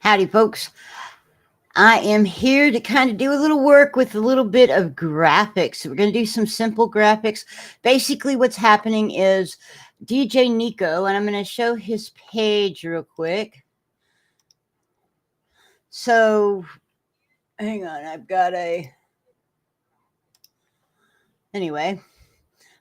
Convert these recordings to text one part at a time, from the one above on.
Howdy, folks. I am here to kind of do a little work with a little bit of graphics. We're going to do some simple graphics. Basically, what's happening is DJ Nico, and I'm going to show his page real quick. So, hang on, I've got a... Anyway,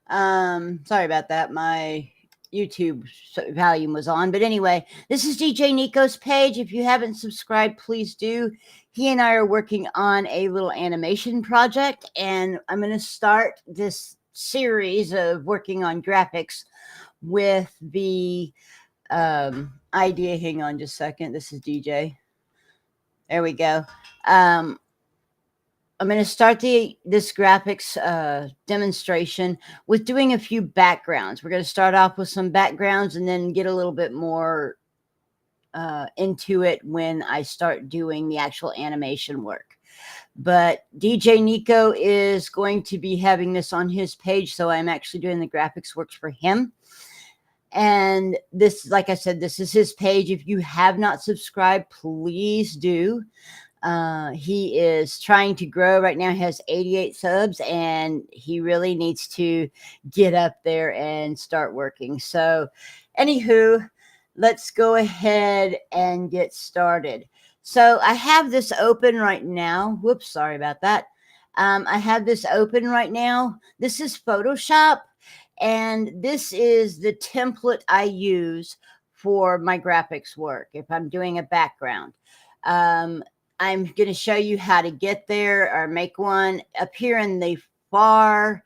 sorry about that. My YouTube volume was on. But anyway, this is DJ Nico's page. If you haven't subscribed, please do. He and I are working on a little animation project, and I'm going to start this series of working on graphics with the idea. Hang on just a second. This is DJ. There we go. I'm going to start this graphics demonstration with doing a few backgrounds. We're going to start off with some backgrounds and then get a little bit more into it when I start doing the actual animation work. But DJ Nico is going to be having this on his page, so I'm actually doing the graphics works for him. And this, like I said, this is his page. If you have not subscribed, please do. He is trying to grow right now. He has 88 subs, and he really needs to get up there and start working. So anywho, let's go ahead and get started. So I have this open right now. Whoops, sorry about that. I have this open right now. This is Photoshop, and this is the template I use for my graphics work if I'm doing a background. I'm going to show you how to get there or make one. Up here in the far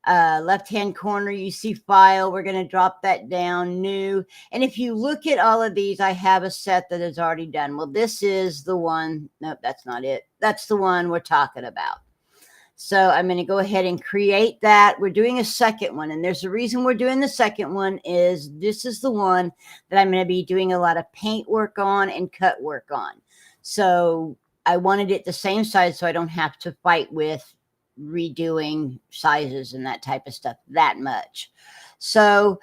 left-hand corner, you see File. We're going to drop that down, New. And if you look at all of these, I have a set that is already done. Well, this is the one. Nope, that's not it. That's the one we're talking about. So I'm going to go ahead and create that. We're doing a second one. And there's a reason we're doing the second one is this is the one that I'm going to be doing a lot of paint work on and cut work on. So I wanted it the same size so I don't have to fight with redoing sizes and that type of stuff that much. So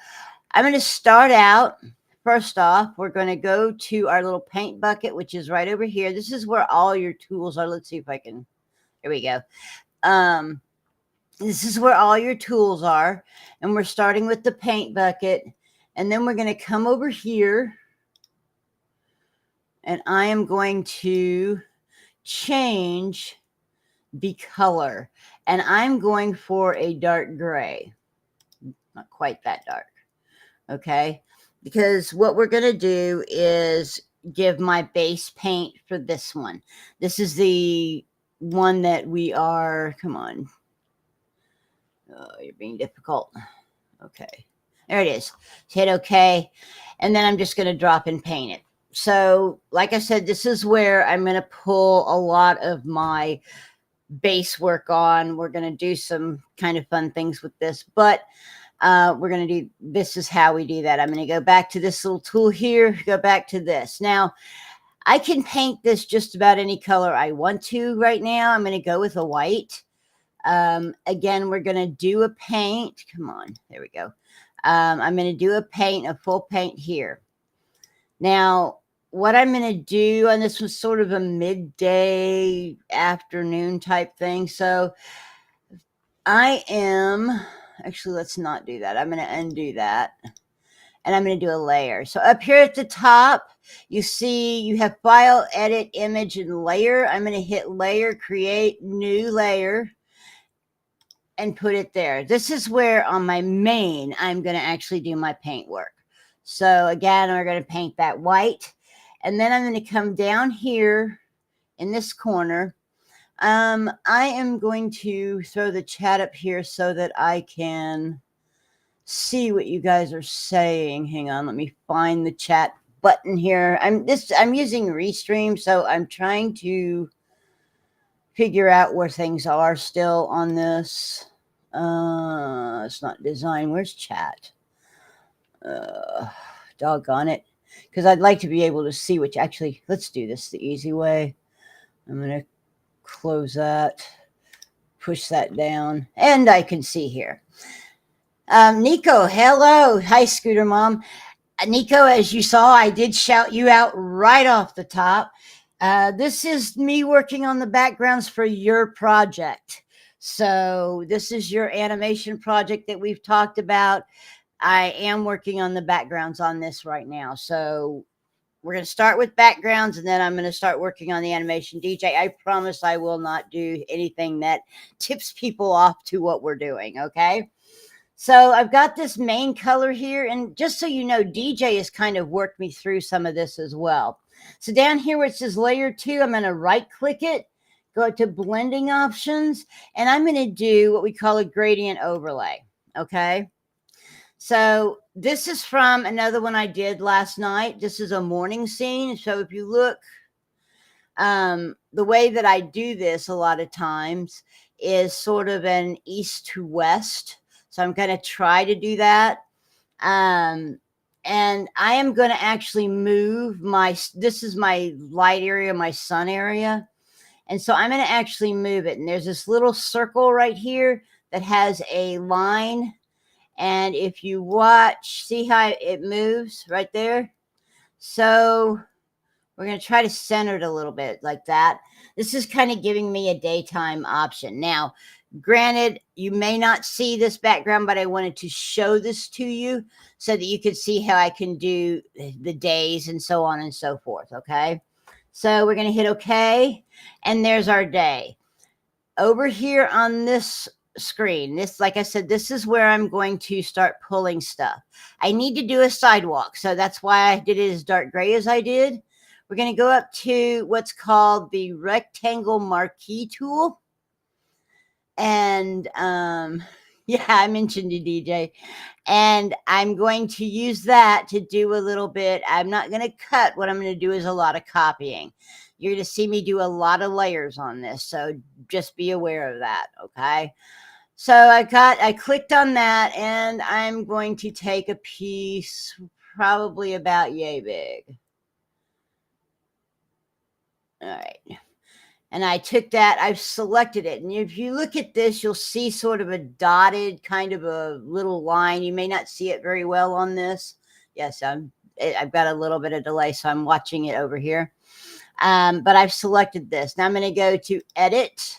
I'm going to start out. First off, we're going to go to our little paint bucket, which is right over here. This is where all your tools are. Let's see if I can. Here we go. This is where all your tools are. And we're starting with the paint bucket. And then we're going to come over here. And I am going to change the color, and I'm going for a dark gray, not quite that dark. Okay, because what we're going to do is give my base paint for this one. This is the one that we are, come on, oh, you're being difficult. Okay, there it is. Hit OK, and then I'm just going to drop and paint it. So like I said, this is where I'm going to pull a lot of my base work on. We're going to do some kind of fun things with this, but we're going to do, this is how we do that. I'm going to go back to this little tool here, go back to this. Now, I can paint this just about any color I want to right now. I'm going to go with a white. Again, we're going to do a paint. Come on, there we go. I'm going to do a paint, a full paint here. Now, what I'm going to do on this was sort of a midday afternoon type thing. So I am, actually, let's not do that. I'm going to undo that. And I'm going to do a layer. So up here at the top, you see you have File, Edit, Image, and Layer. I'm going to hit Layer, Create, New Layer, and put it there. This is where on my main, I'm going to actually do my paint work. So again, we're going to paint that white. And then I'm going to come down here in this corner. I am going to throw the chat up here so that I can see what you guys are saying. Hang on, let me find the chat button here. I'm using Restream, so I'm trying to figure out where things are still on this. It's not design. Where's chat? Doggone it. Because I'd like to be able to see which, actually, let's do this the easy way. I'm going to close that, push that down, and I can see here. Nico, hello. Hi, Scooter Mom. Nico, as you saw, I did shout you out right off the top. This is me working on the backgrounds for your project. So this is your animation project that we've talked about. I am working on the backgrounds on this right now. So we're going to start with backgrounds, and then I'm going to start working on the animation. DJ, I promise I will not do anything that tips people off to what we're doing, okay? So I've got this main color here, and just so you know, DJ has kind of worked me through some of this as well. So down here where it says layer 2, I'm going to right click it, go to blending options, and I'm going to do what we call a gradient overlay, okay? So this is from another one I did last night. This is a morning scene. So if you look, the way that I do this a lot of times is sort of an east to west. So I'm going to try to do that. And I am going to actually move this is my light area, my sun area. And so I'm going to actually move it. And there's this little circle right here that has a line. And if you watch, see how it moves right there? So we're going to try to center it a little bit like that. This is kind of giving me a daytime option. Now, granted, you may not see this background, but I wanted to show this to you so that you could see how I can do the days and so on and so forth, okay? So we're going to hit OK, and there's our day. Over here on this screen, this, like I said, this is where I'm going to start pulling stuff. I need to do a sidewalk, so that's why I did it as dark gray as I did. We're going to go up to what's called the rectangle marquee tool. And yeah, I mentioned you, DJ. And I'm going to use that to do a little bit. I'm not going to cut. What I'm going to do is a lot of copying. You're going to see me do a lot of layers on this. So just be aware of that. Okay. So I clicked on that, and I'm going to take a piece probably about yay big. All right. And I took that, I've selected it. And if you look at this, you'll see sort of a dotted kind of a little line. You may not see it very well on this. Yes, I've got a little bit of delay, so I'm watching it over here. But I've selected this. Now I'm going to go to edit,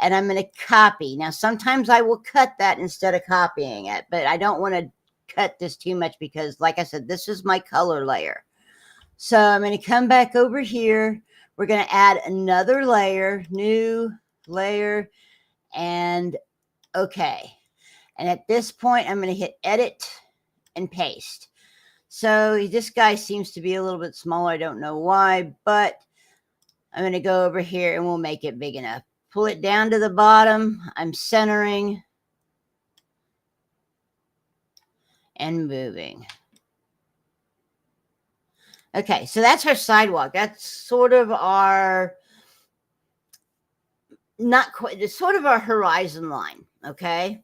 and I'm going to copy. Now, sometimes I will cut that instead of copying it, but I don't want to cut this too much because, like I said, this is my color layer. So I'm going to come back over here. We're going to add another layer, new layer, and okay. And at this point, I'm going to hit edit and paste. So this guy seems to be a little bit smaller. I don't know why, but I'm going to go over here and we'll make it big enough. Pull it down to the bottom. I'm centering and moving. Okay, so that's our sidewalk. That's sort of our, not quite, it's sort of our horizon line, okay?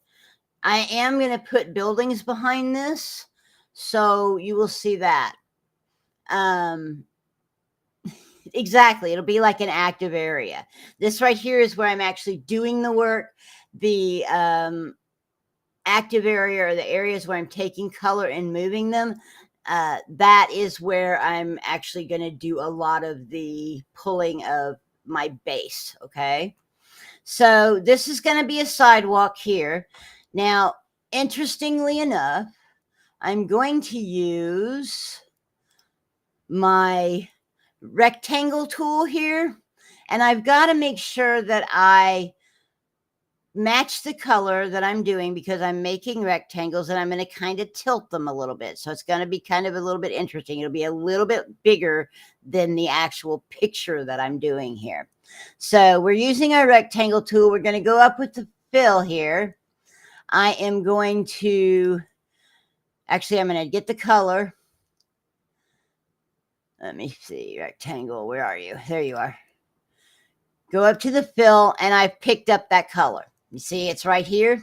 I am going to put buildings behind this, so you will see that. Exactly, it'll be like an active area. This right here is where I'm actually doing the work. The active area, or the areas where I'm taking color and moving them, that is where I'm actually going to do a lot of the pulling of my base, okay? So this is going to be a sidewalk here. Now, interestingly enough, I'm going to use my rectangle tool here, and I've got to make sure that I match the color that I'm doing because I'm making rectangles, and I'm going to kind of tilt them a little bit. So it's going to be kind of a little bit interesting. It'll be a little bit bigger than the actual picture that I'm doing here. So we're using our rectangle tool. We're going to go up with the fill here. I am going to, actually, I'm going to get the color. Let me see, rectangle, where are you? There you are. Go up to the fill, and I've picked up that color. You see, it's right here.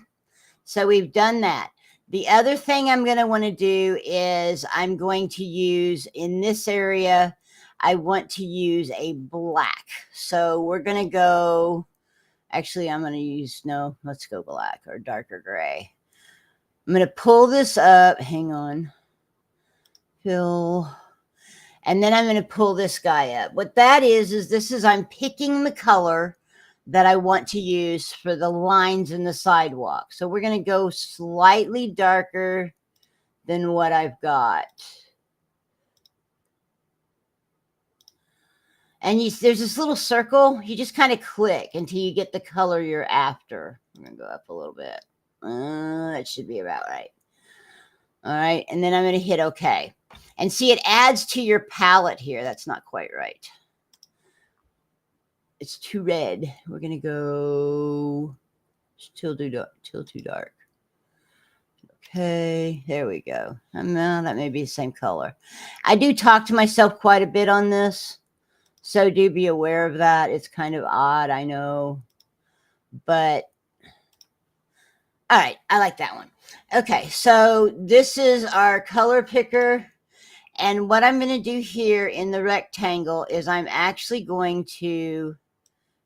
So we've done that. The other thing I'm going to want to do is I'm going to use, in this area, I want to use a black. So we're going to go, actually, I'm going to use, no, let's go black or darker gray. I'm going to pull this up. Hang on. fill. And then I'm going to pull this guy up. What that is I'm picking the color that I want to use for the lines in the sidewalk. So we're going to go slightly darker than what I've got. And there's this little circle. You just kind of click until you get the color you're after. I'm going to go up a little bit. That should be about right. All right. And then I'm going to hit OK. And see, it adds to your palette here. That's not quite right. It's too red. We're going to go till too dark. Okay, there we go. That may be the same color. I do talk to myself quite a bit on this, so do be aware of that. It's kind of odd, I know, but all right, I like that one. Okay, so this is our color picker, and what I'm going to do here in the rectangle is I'm actually going to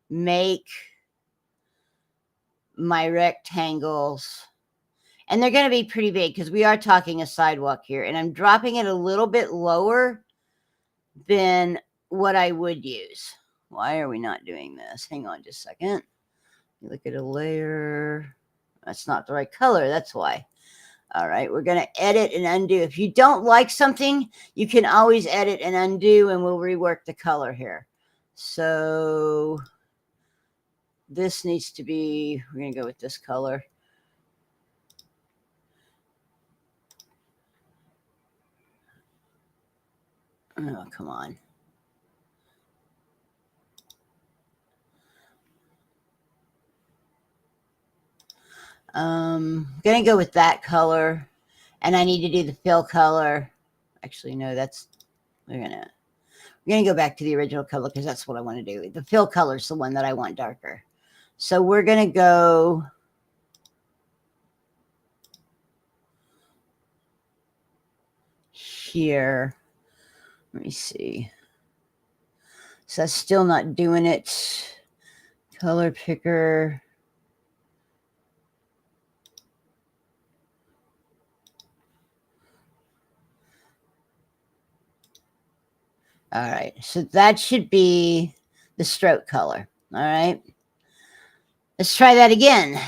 make my rectangles, and they're going to be pretty big because we are talking a sidewalk here, and I'm dropping it a little bit lower than what I would use. Why are we not doing this? Hang on just a second. Look at a layer. That's not the right color. That's why. All right, we're going to edit and undo. If you don't like something, you can always edit and undo, and we'll rework the color here. So this needs to be, we're going to go with this color. Oh, come on. Gonna go with that color, and I need to do the fill color. Actually, no, we're gonna go back to the original color because that's what I want to do. The fill color is the one that I want darker. So we're gonna go here. Let me see. So that's still not doing it. Color picker. All right, so that should be the stroke color. All right, let's try that again.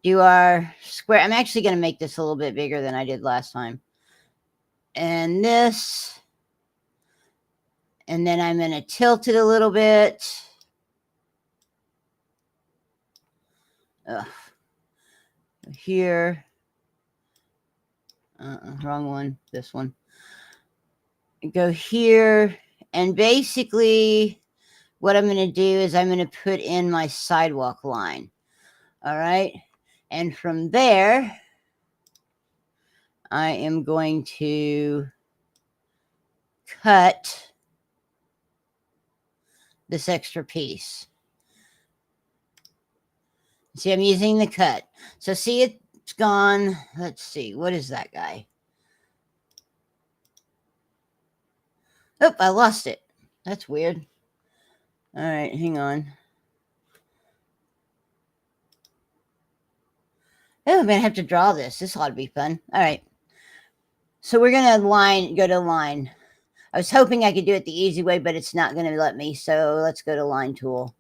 Do our square. I'm actually going to make this a little bit bigger than I did last time. And this. And then I'm going to tilt it a little bit. Ugh. Here. Wrong one. This one. Go here. And basically, what I'm going to do is I'm going to put in my sidewalk line. All right. And from there, I am going to cut this extra piece. See, I'm using the cut. So see, it's gone. Let's see. What is that guy? Oh, I lost it. That's weird. All right, hang on. Oh, I'm going to have to draw this. This ought to be fun. All right. So we're going to go to line. I was hoping I could do it the easy way, but it's not going to let me. So let's go to line tool.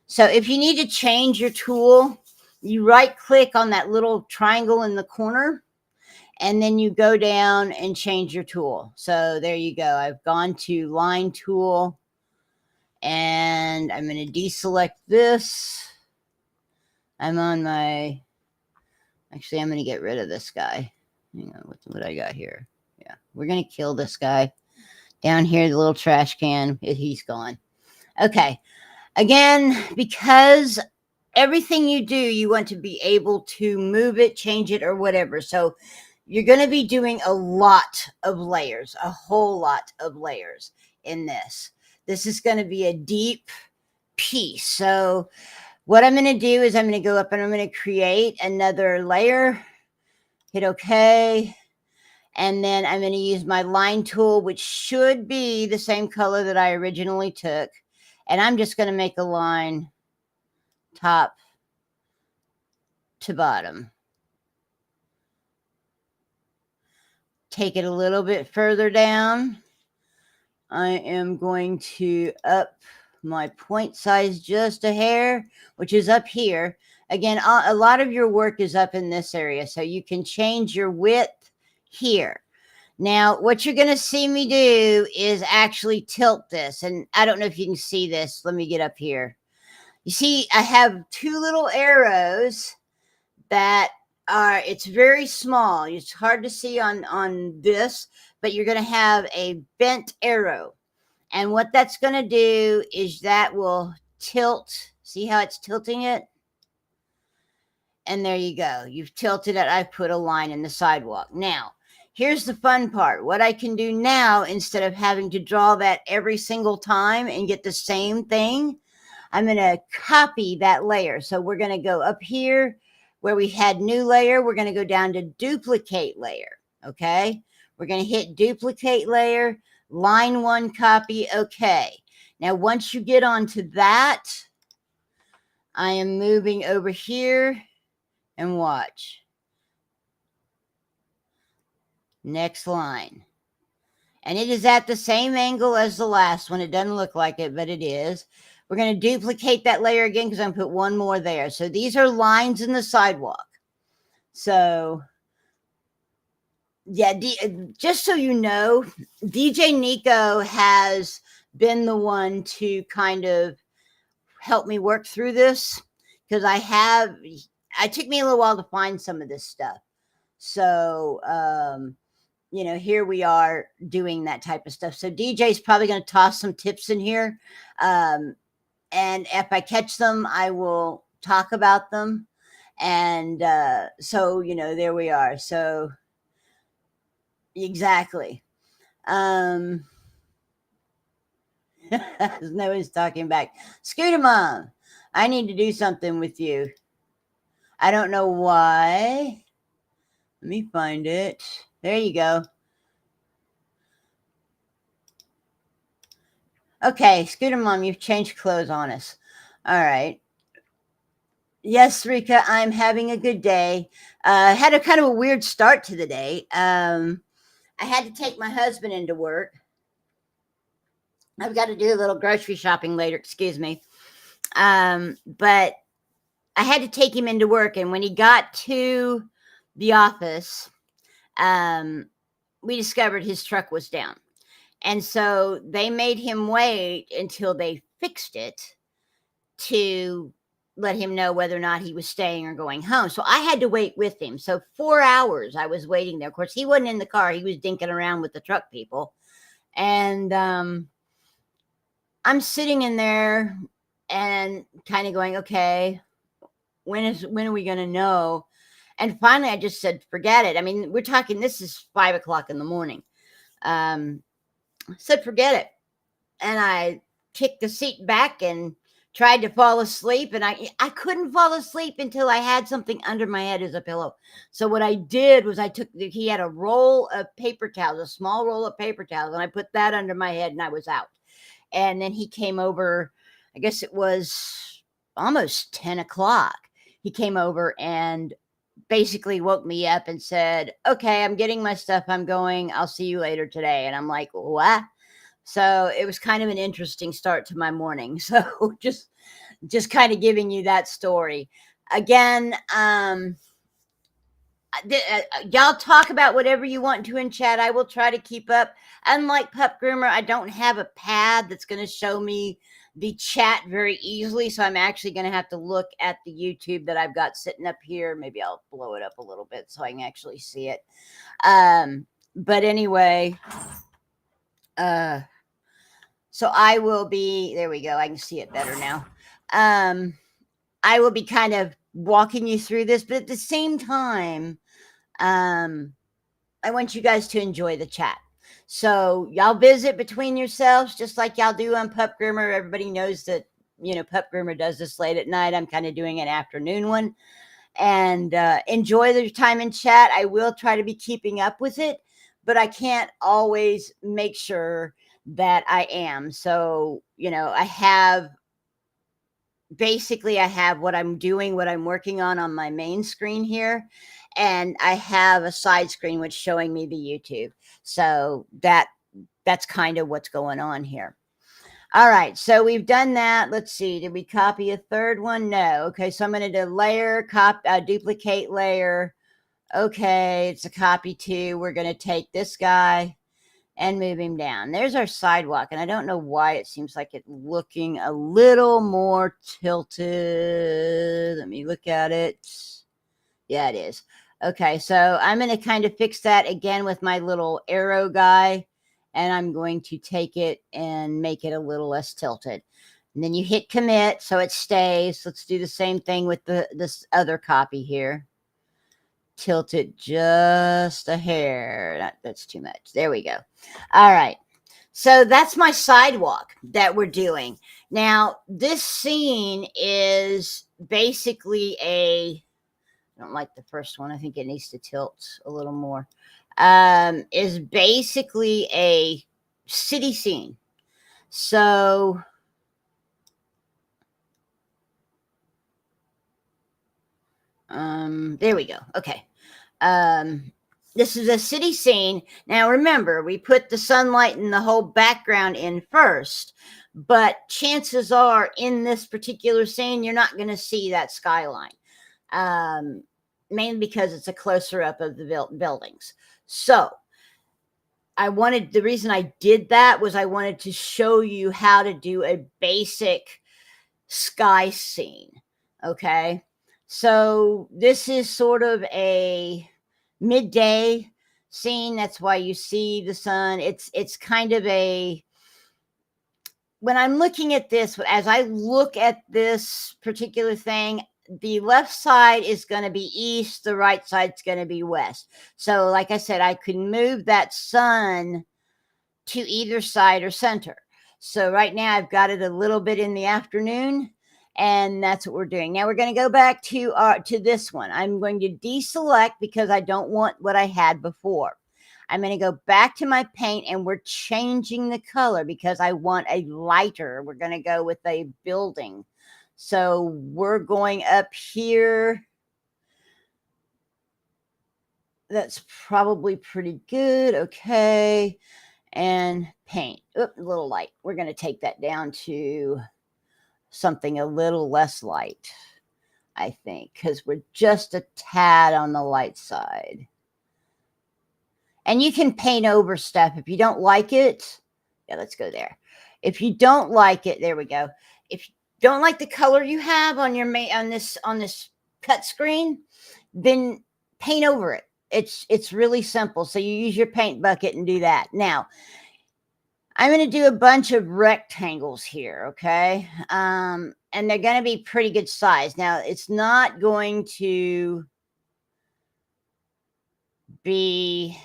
So if you need to change your tool, you right click on that little triangle in the corner, and then you go down and change your tool. So there you go. I've gone to line tool, and I'm going to deselect this. I'm on my, actually, I'm going to get rid of this guy. Hang on, what I got here? Yeah, we're going to kill this guy. Down here, the little trash can, he's gone. Okay. Again, because everything you do, you want to be able to move it, change it, or whatever. So you're going to be doing a lot of layers, a whole lot of layers in this. This is going to be a deep piece. So what I'm going to do is I'm going to go up and I'm going to create another layer, hit OK. And then I'm going to use my line tool, which should be the same color that I originally took. And I'm just going to make a line top to bottom. take it a little bit further down. I am going to up my point size just a hair, which is up here. Again, a lot of your work is up in this area, so you can change your width here. Now, what you're going to see me do is actually tilt this. And I don't know if you can see this. Let me get up here. You see, I have two little arrows that are, it's very small. It's hard to see on this, but you're going to have a bent arrow. And what that's going to do is that will tilt. See how it's tilting it? And there you go. You've tilted it. I've put a line in the sidewalk. Now, here's the fun part. What I can do now, instead of having to draw that every single time and get the same thing, I'm going to copy that layer. So we're going to go up here where we had new layer. We're going to go down to duplicate layer. Okay. We're going to hit duplicate layer, line 1 copy. Okay. Now, once you get onto that, I am moving over here and watch. Next line. And it is at the same angle as the last one. It doesn't look like it, but it is. We're going to duplicate that layer again because I'm going to put one more there. So these are lines in the sidewalk. So, yeah, just so you know, DJ Nico has been the one to kind of help me work through this because it took me a little while to find some of this stuff. So, you know, here we are doing that type of stuff. So DJ's probably going to toss some tips in here. And if I catch them, I will talk about them. And so, you know, there we are. So, exactly. No one's talking back. Scooter Mom, I need to do something with you. I don't know why. Let me find it. There you go. Okay, Scooter Mom, you've changed clothes on us. All right. Yes, Rika, I'm having a good day. Had a kind of a weird start to the day. I had to take my husband into work. I've got to do a little grocery shopping later, excuse me. But I had to take him into work, and when he got to the office, we discovered his truck was down. And so they made him wait until they fixed it to let him know whether or not he was staying or going home. So I had to wait with him. So 4 hours I was waiting there. Of course, he wasn't in the car. He was dinking around with the truck people. And I'm sitting in there and kind of going, okay, when are we going to know? And finally I just said, forget it. I mean, we're talking, this is 5 o'clock in the morning. Said, forget it. And I kicked the seat back and tried to fall asleep. And I couldn't fall asleep until I had something under my head as a pillow. So what I did was he had a roll of paper towels, a small roll of paper towels, and I put that under my head and I was out. And then he came over, I guess it was almost 10 o'clock. He came over and basically woke me up and said, okay, I'm getting my stuff. I'm going. I'll see you later today. And I'm like, what? So it was kind of an interesting start to my morning. So just kind of giving you that story. Again, y'all talk about whatever you want to in chat. I will try to keep up. Unlike Pup Groomer, I don't have a pad that's going to show me the chat very easily. So I'm actually going to have to look at the YouTube that I've got sitting up here. Maybe I'll blow it up a little bit so I can actually see it. But anyway, so I will be, there we go. I can see it better now. I will be kind of walking you through this, but at the same time, I want you guys to enjoy the chat. So y'all visit between yourselves, just like y'all do on Pup Groomer. Everybody knows that, you know, Pup Groomer does this late at night. I'm kind of doing an afternoon one. And enjoy the time in chat. I will try to be keeping up with it, but I can't always make sure that I am. So, you know, I have what I'm doing, what I'm working on my main screen here. and I have a side screen which showing me the YouTube. So that's kind of what's going on here. All right, so we've done that. Let's see, did we copy a third one? No. Okay, so I'm going to do layer, duplicate layer. Okay, it's a copy too. We're going to take this guy and move him down. There's our sidewalk, and I don't know why it seems like it's looking a little more tilted. Let me look at it. Yeah, it is. Okay, so I'm going to kind of fix that again with my little arrow guy, and I'm going to take it and make it a little less tilted. And then you hit commit so it stays. Let's do the same thing with this other copy here. Tilt it just a hair. That's too much. There we go. All right. So that's my sidewalk that we're doing. Now, this scene is basically I don't like the first one. I think it needs to tilt a little more. Is basically a city scene. So there we go. Okay. This is a city scene. Now, remember, we put the sunlight and the whole background in first, but chances are in this particular scene, you're not going to see that skyline, mainly because it's a closer up of the buildings. So the reason I did that was I wanted to show you how to do a basic sky scene. Okay. So this is sort of a midday scene. That's why you see the sun. It's kind of when I'm looking at this, as I look at this particular thing, the left side is going to be east, the right side's going to be west. So like I said, I could move that sun to either side or center. So right now I've got it a little bit in the afternoon, and that's what we're doing. Now we're going to go back to this one. I'm going to deselect because I don't want what I had before. I'm going to go back to my paint, and we're changing the color because I want a lighter. We're going to go with a building. So we're going up here. That's probably pretty good. Okay. And paint. Oop, a little light. We're going to take that down to something a little less light, I think, because we're just a tad on the light side. And you can paint over stuff if you don't like it. Yeah, let's go there. If you don't like it, there we go. If you don't like the color you have on your on this cut screen, then paint over it. It's really simple. So you use your paint bucket and do that. Now, I'm going to do a bunch of rectangles here, okay? And they're going to be pretty good size. Now, it's not going to be...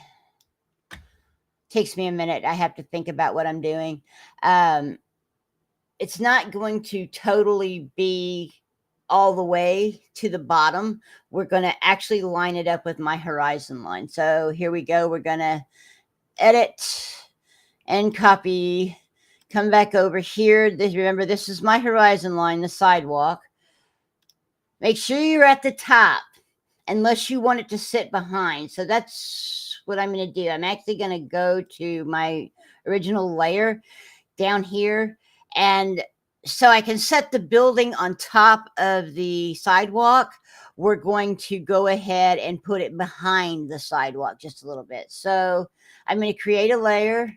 Takes me a minute. I have to think about what I'm doing. It's not going to totally be all the way to the bottom. We're going to actually line it up with my horizon line. So here we go. We're going to edit and copy, come back over here. Remember, this is my horizon line, the sidewalk. Make sure you're at the top unless you want it to sit behind. So that's what I'm going to do. I'm actually going to go to my original layer down here. And so I can set the building on top of the sidewalk. We're going to go ahead and put it behind the sidewalk just a little bit. So I'm going to create a layer.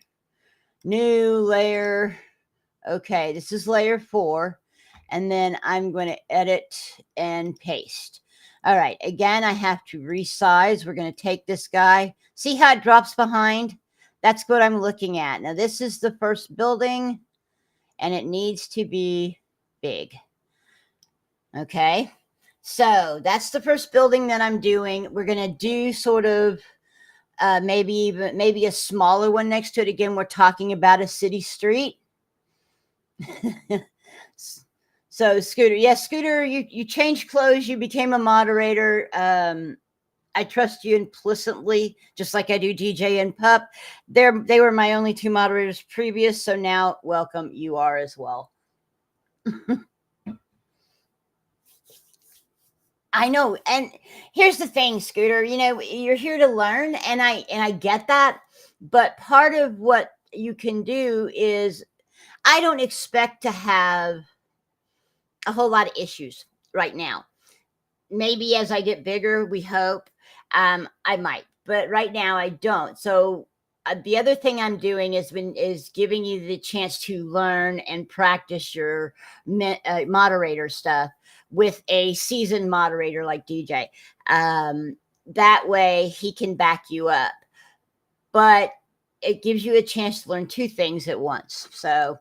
New layer. Okay, this is layer 4. And then I'm going to edit and paste. All right, again, I have to resize. We're going to take this guy. See how it drops behind? That's what I'm looking at. Now, this is the first building, and it needs to be big. Okay, so that's the first building that I'm doing. We're going to do sort of maybe a smaller one next to it. Again, we're talking about a city street. So Scooter, yes, Scooter, you changed clothes. You became a moderator. I trust you implicitly, just like I do DJ and Pup. They were my only 2 moderators previous. So now, welcome. You are as well. I know. And here's the thing, Scooter, you know, you're here to learn, and I get that, but part of what you can do is I don't expect to have a whole lot of issues right now. Maybe as I get bigger, we hope, I might, but right now I don't. So the other thing I'm doing is giving you the chance to learn and practice your moderator stuff with a seasoned moderator like DJ. That way he can back you up, but it gives you a chance to learn two things at once. So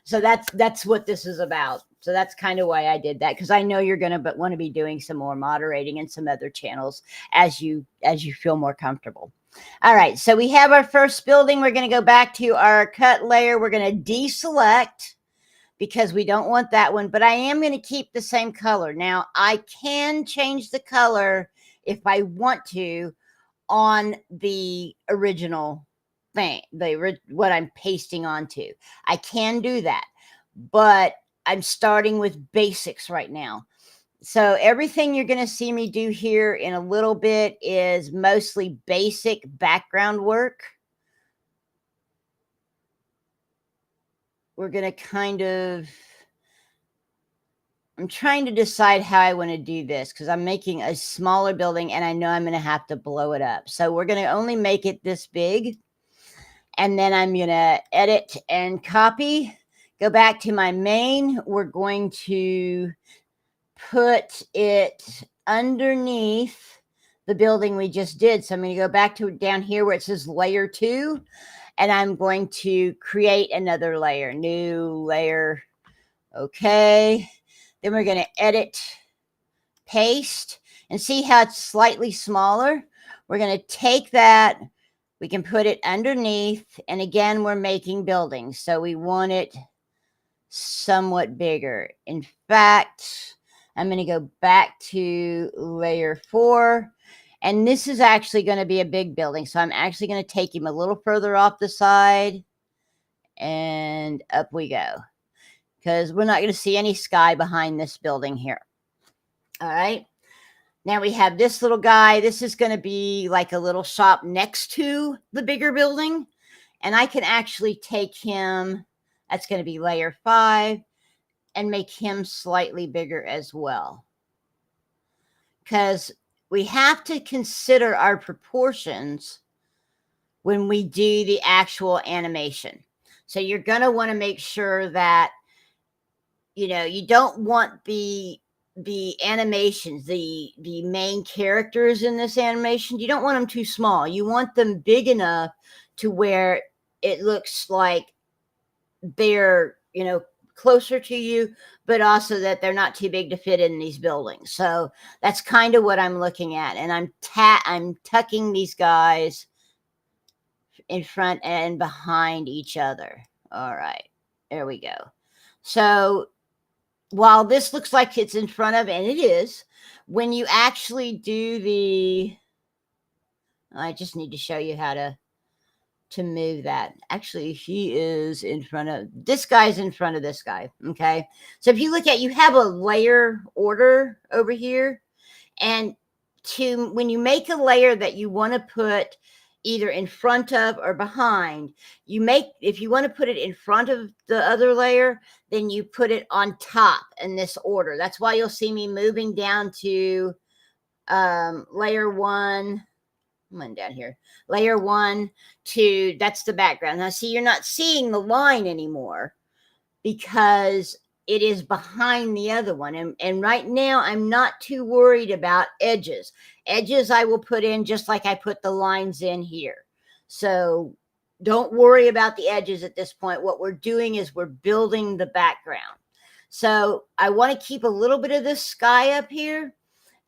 so that's what this is about. So that's kind of why I did that, because I know you're going to want to be doing some more moderating and some other channels as you feel more comfortable. All right, so we have our first building. We're going to go back to our cut layer. We're going to deselect because we don't want that one, but I am going to keep the same color. Now, I can change the color if I want to on the original thing, what I'm pasting onto. I can do that, but I'm starting with basics right now. So everything you're going to see me do here in a little bit is mostly basic background work. We're going to I'm trying to decide how I want to do this because I'm making a smaller building and I know I'm going to have to blow it up. So we're going to only make it this big. And then I'm going to edit and copy, go back to my main. We're going to put it underneath the building we just did. So I'm going to go back to down here where it says layer 2, and I'm going to create another layer, new layer. Okay. Then we're going to edit, paste, and see how it's slightly smaller. We're going to take that. We can put it underneath, and again, we're making buildings, so we want it somewhat bigger. In fact, I'm going to go back to layer 4, and this is actually going to be a big building, so I'm actually going to take him a little further off the side, and up we go, because we're not going to see any sky behind this building here. All right. Now we have this little guy. This is going to be like a little shop next to the bigger building. And I can actually take him, that's going to be layer 5, and make him slightly bigger as well. Because we have to consider our proportions when we do the actual animation. So you're going to want to make sure that, you know, you don't want the animations, the main characters in this animation, you don't want them too small. You want them big enough to where it looks like they're, you know, closer to you, but also that they're not too big to fit in these buildings. So that's kind of what I'm looking at. And I'm tucking these guys in front and behind each other. All right, there we go. So while this looks like it's in front of, and it is, when you actually do the, I just need to show you how to move that. Actually, he is in front of, this guy's in front of this guy, okay? So if you look at, you have a layer order over here, and when you make a layer that you want to put either in front of or behind, if you want to put it in front of the other layer, then you put it on top in this order. That's why you'll see me moving down to layer 1. Come on down here. Layer 1 to, that's the background. Now see, you're not seeing the line anymore because it is behind the other one. And right now I'm not too worried about edges. Edges I will put in just like I put the lines in here. So don't worry about the edges at this point. What we're doing is we're building the background. So I want to keep a little bit of this sky up here.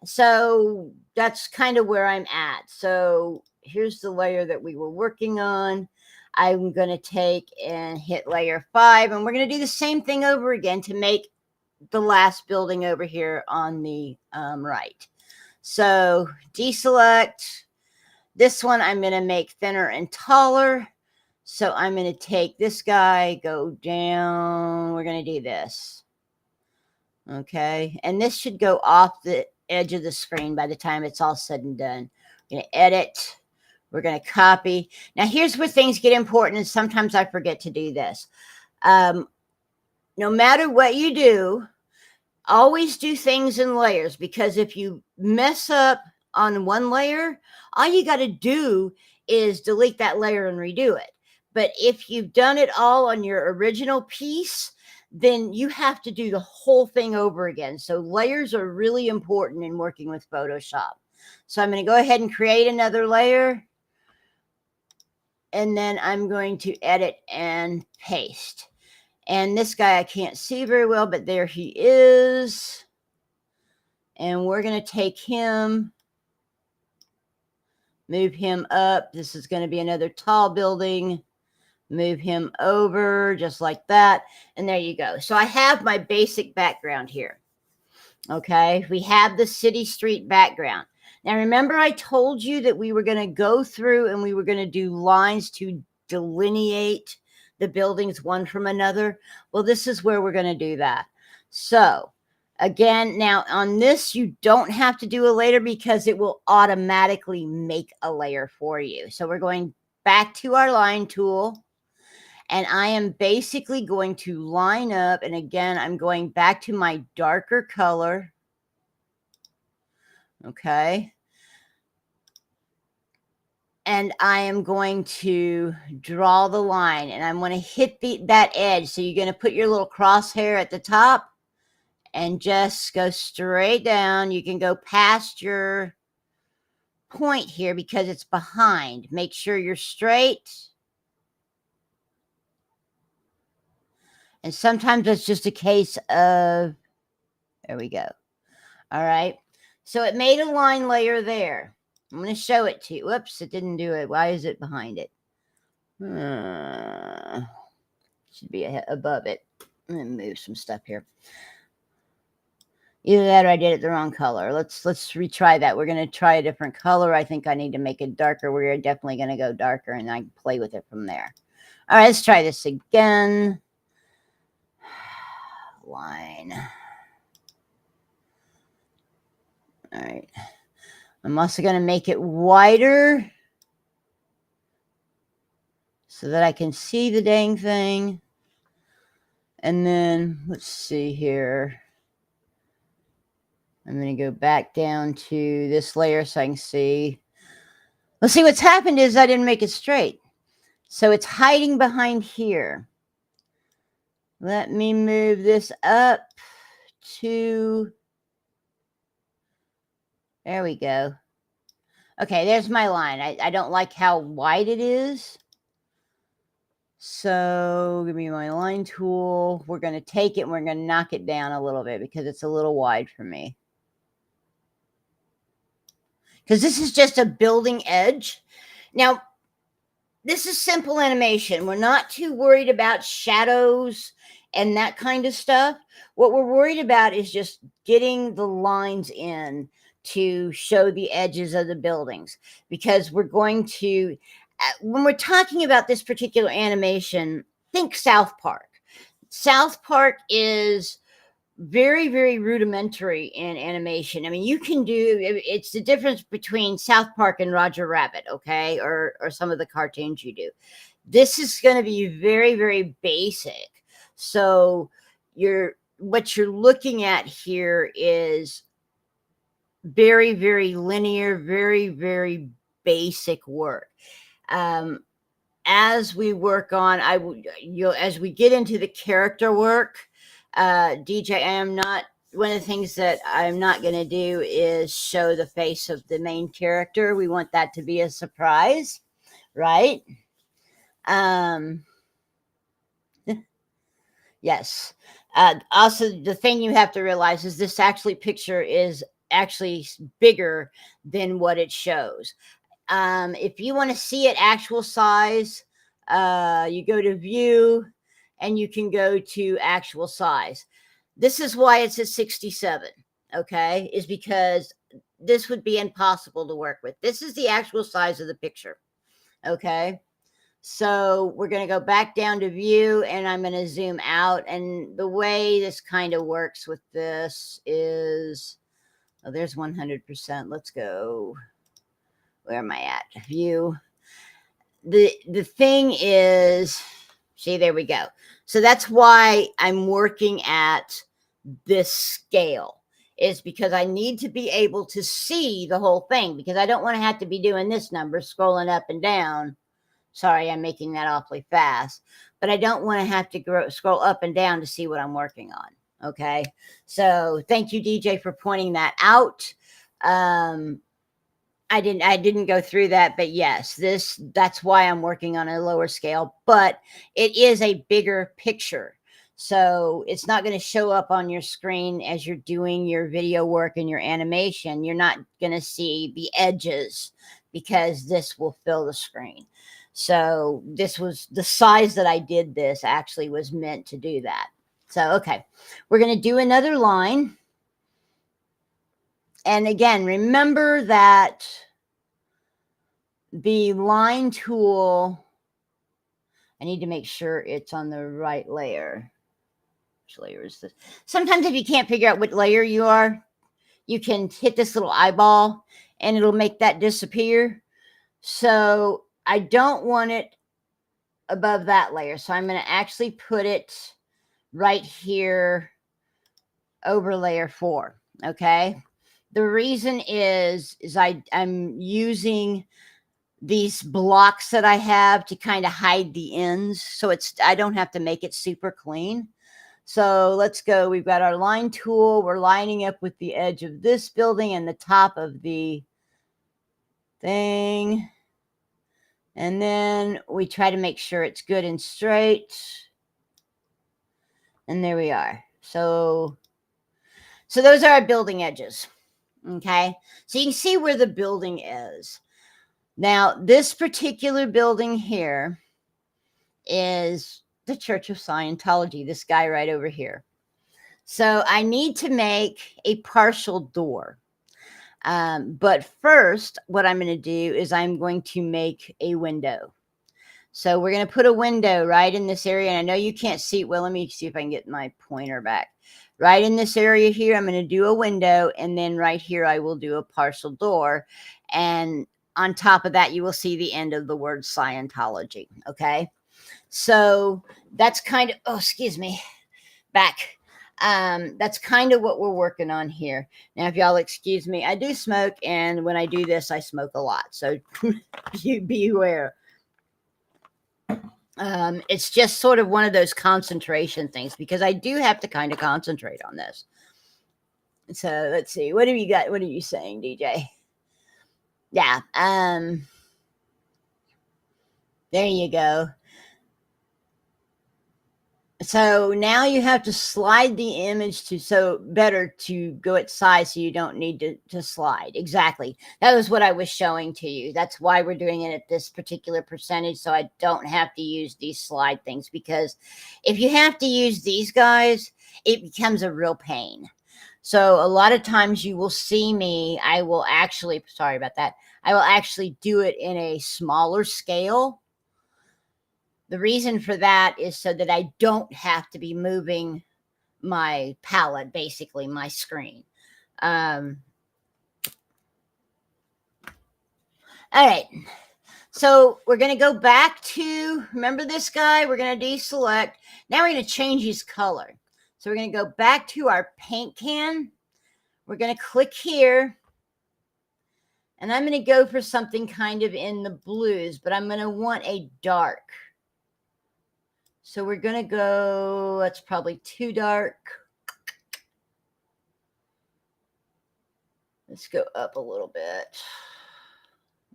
So that's kind of where I'm at. So here's the layer that we were working on. I'm going to take and hit layer 5, and we're going to do the same thing over again to make the last building over here on the right. So deselect. This one I'm going to make thinner and taller. So I'm going to take this guy, go down. We're going to do this. Okay, and this should go off the edge of the screen by the time it's all said and done. We're going to edit. We're going to copy. Now, here's where things get important, and sometimes I forget to do this. No matter what you do, always do things in layers, because if you mess up on one layer, all you got to do is delete that layer and redo it. But if you've done it all on your original piece, then you have to do the whole thing over again. So layers are really important in working with Photoshop. So I'm going to go ahead and create another layer. And then I'm going to edit and paste. And this guy I can't see very well, but there he is. And we're going to take him, move him up. This is going to be another tall building. Move him over just like that. And there you go. So I have my basic background here. Okay. We have the city street background. Now, remember I told you that we were going to go through and we were going to do lines to delineate the buildings one from another. Well, this is where we're going to do that. So again, now on this, you don't have to do a layer because it will automatically make a layer for you. So we're going back to our line tool. And I am basically going to line up. And again, I'm going back to my darker color. Okay. And I am going to draw the line. And I'm going to hit that edge. So you're going to put your little crosshair at the top. And just go straight down. You can go past your point here because it's behind. Make sure you're straight. And sometimes it's just a case of, there we go. All right. So it made a line layer there. I'm going to show it to you. Whoops, it didn't do it. Why is it behind it? Should be above it. I'm going to move some stuff here. Either that or I did it the wrong color. Let's retry that. We're going to try a different color. I think I need to make it darker. We're definitely going to go darker, and I can play with it from there. All right, let's try this again. Line. All right. I'm also going to make it wider so that I can see the dang thing. And then let's see here. I'm going to go back down to this layer so I can see. Let's see, what's happened is I didn't make it straight. So it's hiding behind here. Let me move this up to, there we go. Okay, there's my line. I don't like how wide it is. So give me my line tool. We're going to take it and we're going to knock it down a little bit because it's a little wide for me. Because this is just a building edge. Now, this is simple animation. We're not too worried about shadows and that kind of stuff. What we're worried about is just getting the lines in to show the edges of the buildings. Because we're going to, when we're talking about this particular animation, think South Park. South Park is very, very rudimentary in animation. I mean, you can do, it's the difference between South Park and Roger Rabbit, okay? Or some of the cartoons you do. This is going to be very, very basic. So what you're looking at here is very, very linear, very, very basic work. As we work on, as we get into the character work, DJ, one of the things that I'm not going to do is show the face of the main character. We want that to be a surprise, right? Yes. Also, the thing you have to realize is this picture is actually bigger than what it shows. If you want to see it actual size, you go to view and you can go to actual size. This is why it's at 67, okay, is because this would be impossible to work with. This is the actual size of the picture, okay? So we're going to go back down to view, and I'm going to zoom out. And the way this kind of works with this is, oh, there's 100%. Let's go. Where am I at? View. The thing is, see, there we go. So that's why I'm working at this scale, is because I need to be able to see the whole thing, because I don't want to have to be doing this number, scrolling up and down. Sorry, I'm making that awfully fast, but I don't want to have to scroll up and down to see what I'm working on. Okay. So thank you, DJ, for pointing that out. I didn't go through that, but yes, that's why I'm working on a lower scale, but it is a bigger picture. So it's not going to show up on your screen as you're doing your video work and your animation. You're not going to see the edges because this will fill the screen. So this was the size that I did this actually was meant to do that. So, okay, we're going to do another line. And again, remember that the line tool, I need to make sure it's on the right layer. Which layer is this? Sometimes if you can't figure out what layer you are, you can hit this little eyeball and it'll make that disappear. So I don't want it above that layer. So I'm going to actually put it right here over layer 4. Okay. The reason is I'm using these blocks that I have to kind of hide the ends. So I don't have to make it super clean. So let's go. We've got our line tool. We're lining up with the edge of this building and the top of the thing. And then we try to make sure it's good and straight. And there we are. So those are our building edges. Okay. So you can see where the building is. Now, this particular building here is the Church of Scientology, this guy right over here. So I need to make a partial door. But first, what I'm going to do is I'm going to make a window. So we're going to put a window right in this area. And I know you can't see. Well, let me see if I can get my pointer back. Right in this area here, I'm going to do a window. And then right here, I will do a partial door. And on top of that, you will see the end of the word Scientology. Okay. So that's kind of, oh, excuse me, back. That's kind of what we're working on here. Now, if y'all excuse me, I do smoke, and when I do this, I smoke a lot. So you beware. It's just sort of one of those concentration things because I do have to kind of concentrate on this. So let's see. What have you got? What are you saying, DJ? Yeah. There you go. So now you have to slide the image better to go at size so you don't need to slide. Exactly. That was what I was showing to you. That's why we're doing it at this particular percentage, so I don't have to use these slide things, because if you have to use these guys, it becomes a real pain. So a lot of times you will see me, I will actually do it in a smaller scale. The reason for that is so that I don't have to be moving my palette, basically my screen. All right. So we're going to go back to, remember this guy? We're going to deselect. Now we're going to change his color. So we're going to go back to our paint can. We're going to click here. And I'm going to go for something kind of in the blues, but I'm going to want a dark. So we're going to go, that's probably too dark. Let's go up a little bit.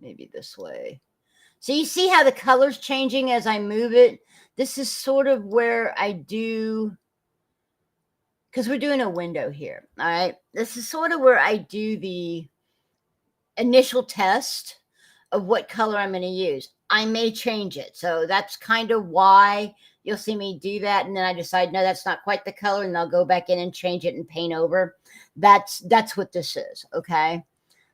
Maybe this way. So you see how the color's changing as I move it? This is sort of where I do, because we're doing a window here, all right? This is sort of where I do the initial test of what color I'm going to use. I may change it. So that's kind of why you'll see me do that. And then I decide, no, that's not quite the color. And I'll go back in and change it and paint over. That's what this is. Okay.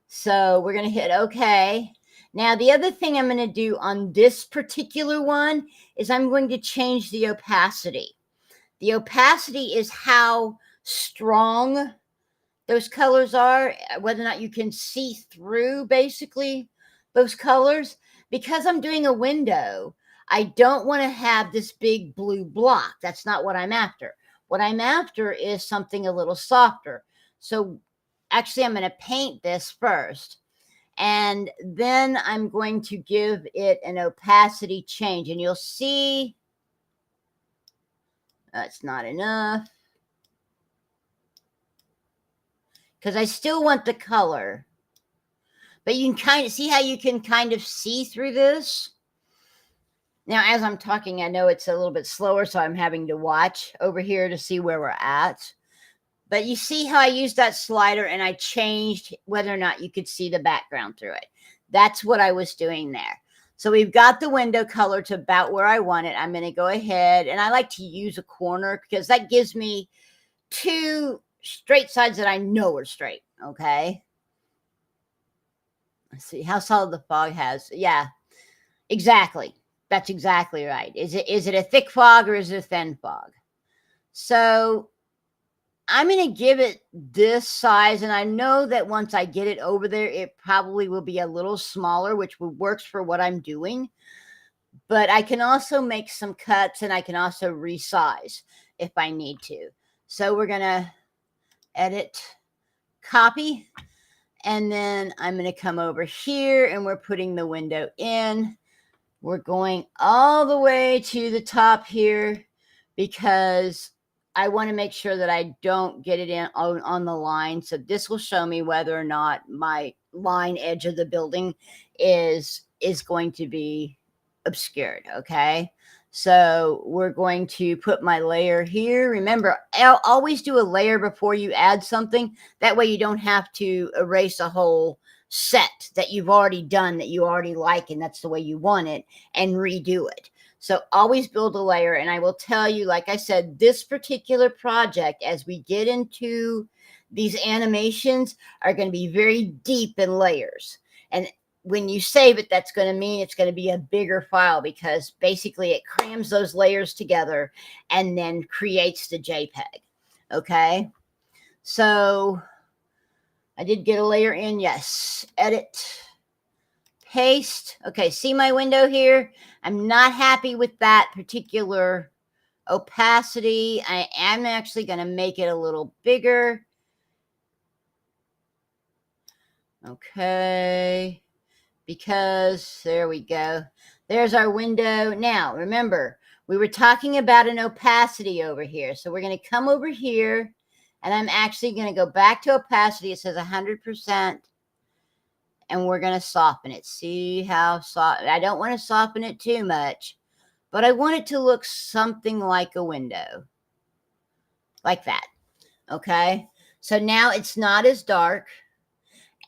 So we're going to hit okay. Now, the other thing I'm going to do on this particular one is I'm going to change the opacity. The opacity is how strong those colors are, whether or not you can see through basically those colors. Because I'm doing a window, I don't want to have this big blue block. That's not what I'm after. What I'm after is something a little softer. So actually, I'm going to paint this first. And then I'm going to give it an opacity change. And you'll see that's not enough, because I still want the color. But you can kind of see how you can kind of see through this. Now, as I'm talking, I know it's a little bit slower, so I'm having to watch over here to see where we're at. But you see how I used that slider and I changed whether or not you could see the background through it. That's what I was doing there. So we've got the window color to about where I want it. I'm going to go ahead, and I like to use a corner because that gives me two straight sides that I know are straight. Okay. Let's see how solid the fog has. Yeah, exactly. That's exactly right. Is it a thick fog or is it a thin fog? So I'm going to give it this size, and I know that once I get it over there, it probably will be a little smaller, which works for what I'm doing. But I can also make some cuts, and I can also resize if I need to. So we're going to edit, copy, and then I'm going to come over here, and we're putting the window in. We're going all the way to the top here because I want to make sure that I don't get it in on the line. So this will show me whether or not my line edge of the building is going to be obscured. Okay. So we're going to put my layer here. Remember, I'll always do a layer before you add something. That way you don't have to erase a whole set that you've already done, that you already like, and that's the way you want it, and redo it. So always build a layer. And I will tell you, like I said, this particular project, as we get into these animations, are going to be very deep in layers. And when you save it, that's going to mean it's going to be a bigger file, because basically it crams those layers together and then creates the JPEG. Okay. So I did get a layer in. Yes. Edit, paste. Okay. See my window here? I'm not happy with that particular opacity. I am actually going to make it a little bigger. Okay. Because there we go. There's our window. Now, remember, we were talking about an opacity over here. So we're going to come over here, and I'm actually going to go back to opacity. It says 100%, and we're going to soften it. See how soft? I don't want to soften it too much, but I want it to look something like a window, like that. Okay. So now it's not as dark.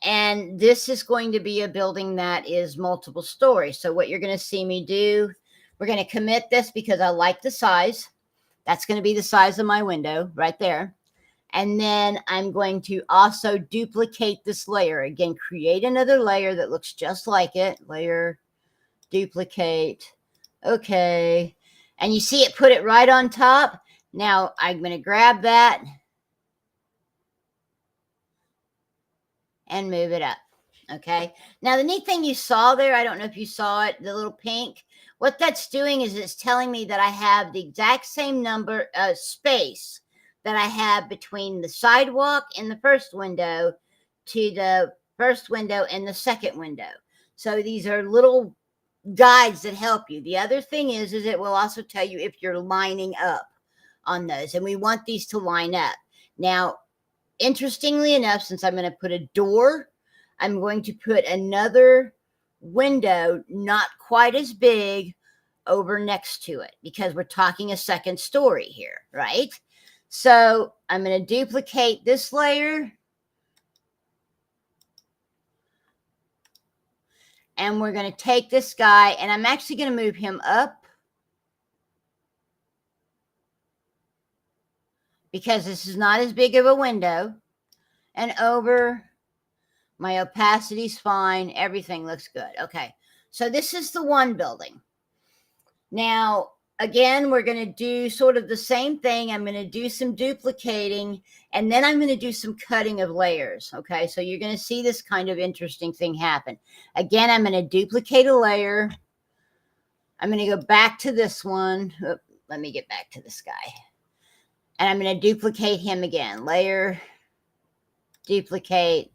And this is going to be a building that is multiple stories. So what you're going to see me do, we're going to commit this because I like the size. That's going to be the size of my window right there. And then I'm going to also duplicate this layer. Again, create another layer that looks just like it. Layer, duplicate. Okay. And you see it put it right on top. Now I'm going to grab that and move it up. Okay. Now, the neat thing you saw there, I don't know if you saw it, the little pink, what that's doing is it's telling me that I have the exact same number of space that I have between the sidewalk in the first window to the first window and the second window. So these are little guides that help you. The other thing is it will also tell you if you're lining up on those, and we want these to line up. Now, interestingly enough, since I'm going to put a door, I'm going to put another window, not quite as big, over next to it, because we're talking a second story here, right? So I'm going to duplicate this layer, and we're going to take this guy, and I'm actually going to move him up because this is not as big of a window, and over My opacity's fine. Everything looks good. Okay. So this is the one building. Now, again, we're going to do sort of the same thing. I'm going to do some duplicating, and then I'm going to do some cutting of layers. Okay. So you're going to see this kind of interesting thing happen. Again, I'm going to duplicate a layer. I'm going to go back to this one. Oop, let me get back to this guy. And I'm going to duplicate him again. Layer, duplicate.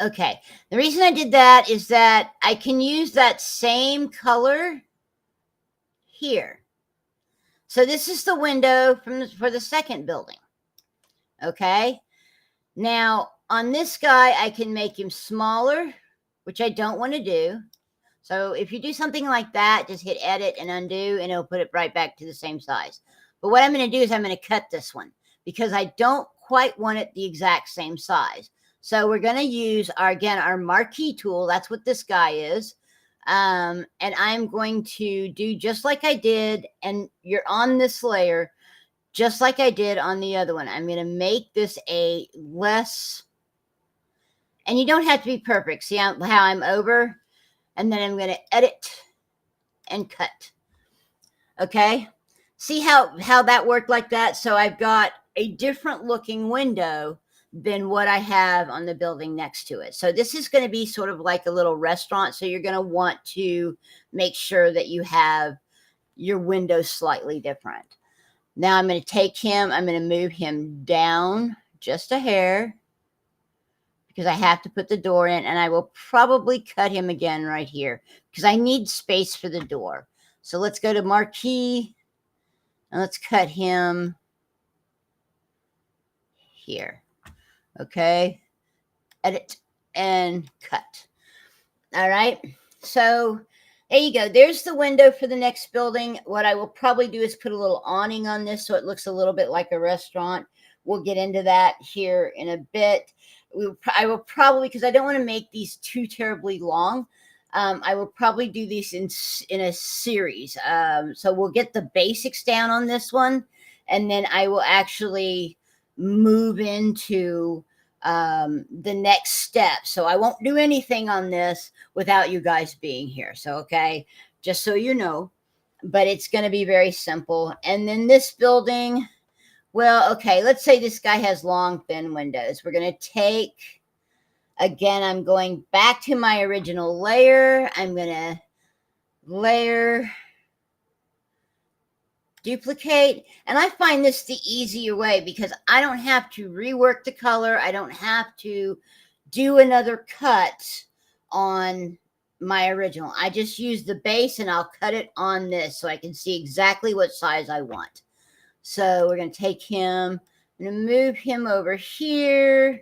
Okay. The reason I did that is that I can use that same color here. So this is the window for the second building. Okay. Now on this guy, I can make him smaller, which I don't want to do. So if you do something like that, just hit edit and undo, and it'll put it right back to the same size. But what I'm going to do is I'm going to cut this one because I don't quite want it the exact same size. So we're going to use our marquee tool. That's what this guy is. And I'm going to do just like I did, and you're on this layer, just like I did on the other one. I'm going to make this a less, and you don't have to be perfect. See how I'm over? And then I'm going to edit and cut. Okay. See how that worked like that? So I've got a different looking window than what I have on the building next to it. So this is going to be sort of like a little restaurant. So you're going to want to make sure that you have your windows slightly different. Now I'm going to take him, I'm going to move him down just a hair because I have to put the door in, and I will probably cut him again right here because I need space for the door. So let's go to marquee and let's cut him here. Okay. Edit and cut. All right. So there you go. There's the window for the next building. What I will probably do is put a little awning on this so it looks a little bit like a restaurant. We'll get into that here in a bit. I will probably, because I don't want to make these too terribly long, I will probably do these in a series. So we'll get the basics down on this one, and then I will actually move into the next step. So I won't do anything on this without you guys being here. So, okay, just so you know, but it's going to be very simple. And then this building, well, okay, let's say this guy has long, thin windows. We're going to take, again, I'm going back to my original layer. I'm going to layer, duplicate, and I find this the easier way because I don't have to rework the color. I don't have to do another cut on my original. I just use the base and I'll cut it on this so I can see exactly what size I want. So we're going to take him, I'm going to move him over here.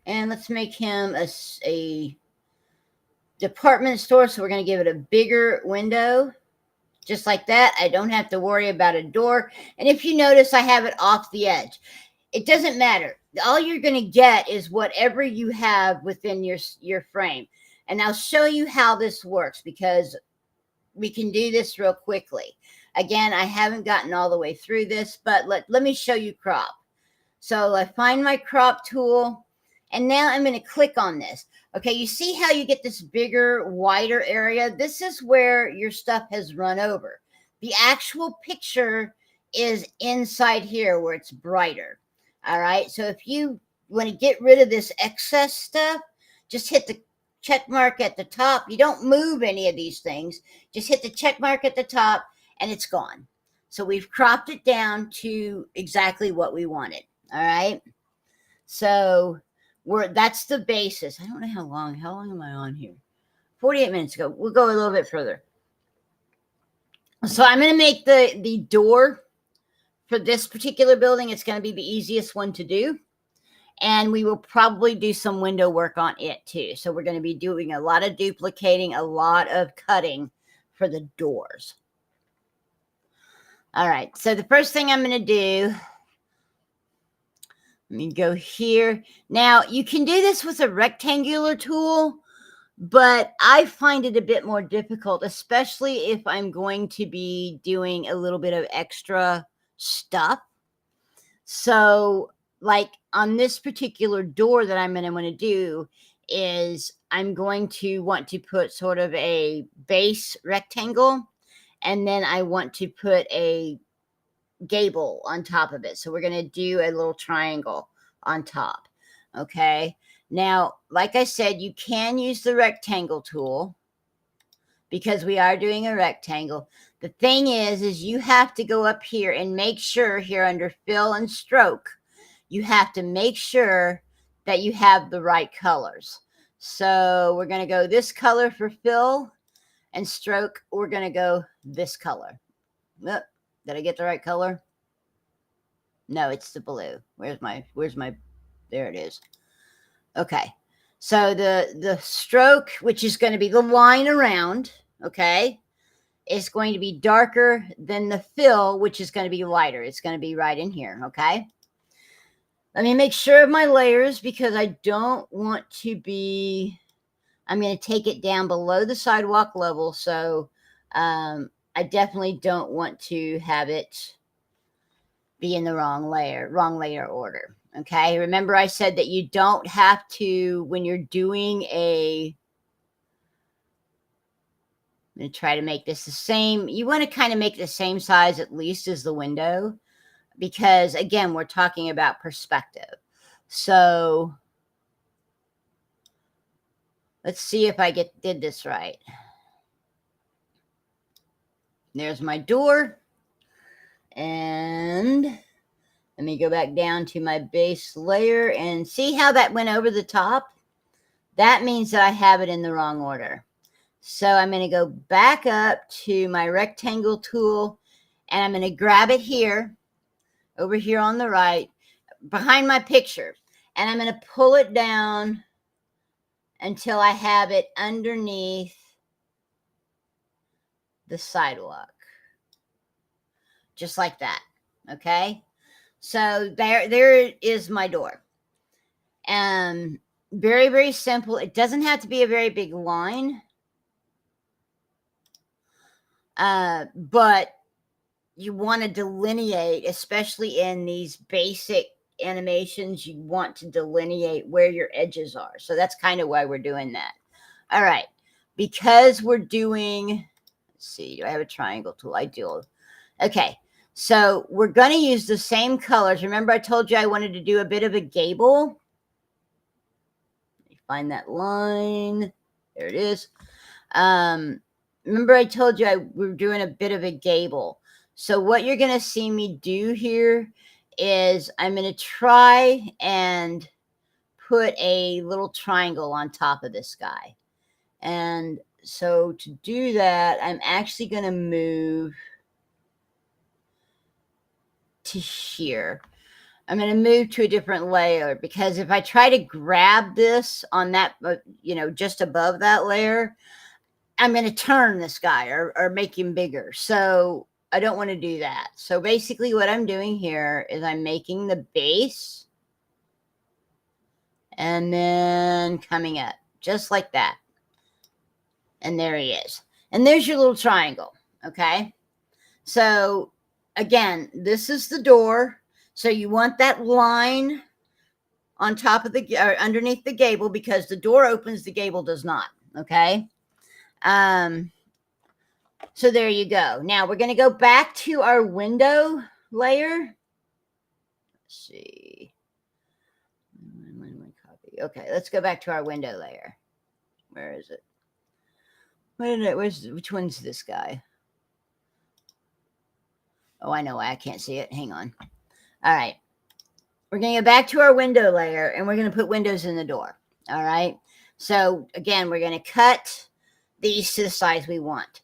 And let's make him a department store. So we're going to give it a bigger window. Just like that. I don't have to worry about a door. And if you notice, I have it off the edge. It doesn't matter. All you're going to get is whatever you have within your frame. And I'll show you how this works because we can do this real quickly. Again, I haven't gotten all the way through this, but let me show you crop. So I find my crop tool, and now I'm going to click on this. Okay, you see how you get this bigger, wider area? This is where your stuff has run over. The actual picture is inside here where it's brighter. All right, so if you want to get rid of this excess stuff, just hit the check mark at the top. You don't move any of these things. Just hit the check mark at the top and it's gone. So we've cropped it down to exactly what we wanted. All right. So that's the basis. I don't know how long am I on here? 48 minutes ago. We'll go a little bit further. So I'm going to make the door for this particular building. It's going to be the easiest one to do. And we will probably do some window work on it too. So we're going to be doing a lot of duplicating, a lot of cutting for the doors. All right. So the first thing I'm going to do, let me go here. Now you can do this with a rectangular tool, but I find it a bit more difficult, especially if I'm going to be doing a little bit of extra stuff. So, like on this particular door that I'm going to want to do is I'm going to want to put sort of a base rectangle, and then I want to put a gable on top of it. So we're going to do a little triangle on top. Okay. Now, like I said, you can use the rectangle tool because we are doing a rectangle. The thing is you have to go up here and make sure here under fill and stroke, you have to make sure that you have the right colors. So we're going to go this color for fill, and stroke, we're going to go this color. Oh, did I get the right color? No, it's the blue. Where's my, there it is. Okay. So the stroke, which is going to be the line around, okay, is going to be darker than the fill, which is going to be lighter. It's going to be right in here, okay? Let me make sure of my layers because I don't want to be, I'm going to take it down below the sidewalk level. So I definitely don't want to have it be in the wrong layer order. Okay. Remember I said that you don't have to, when you're doing I'm going to try to make this the same. You want to kind of make the same size at least as the window, because again, we're talking about perspective. So let's see if I did this right. There's my door. And let me go back down to my base layer and see how that went over the top. That means that I have it in the wrong order. So I'm going to go back up to my rectangle tool, and I'm going to grab it here, over here on the right, behind my picture. And I'm going to pull it down until I have it underneath the sidewalk. Just like that. Okay. So there is my door. Very, very simple. It doesn't have to be a very big line. But you want to delineate, especially in these basic animations, you want to delineate where your edges are. So that's kind of why we're doing that. All right. Because we're doing, let's see, do I have a triangle tool? I do. Okay. So we're going to use the same colors. Remember I told you I wanted to do a bit of a gable. Let me find that line. There it is. Remember I told you we were doing a bit of a gable. So what you're going to see me do here is I'm going to try and put a little triangle on top of this guy. And so to do that, I'm actually going to move to here. I'm going to move to a different layer, because if I try to grab this on that, just above that layer, I'm going to turn this guy or make him bigger. So I don't want to do that. So basically what I'm doing here is I'm making the base and then coming up just like that. And there he is. And there's your little triangle. Okay. So again, this is the door. So you want that line on top of underneath the gable, because the door opens, the gable does not. Okay. So there you go. Now we're going to go back to our window layer. Let's see. Okay, let's go back to our window layer. Where is it? Which one's this guy? Oh, I know why I can't see it. Hang on. All right. We're going to go back to our window layer, and we're going to put windows in the door. All right. So again, we're going to cut these to the size we want.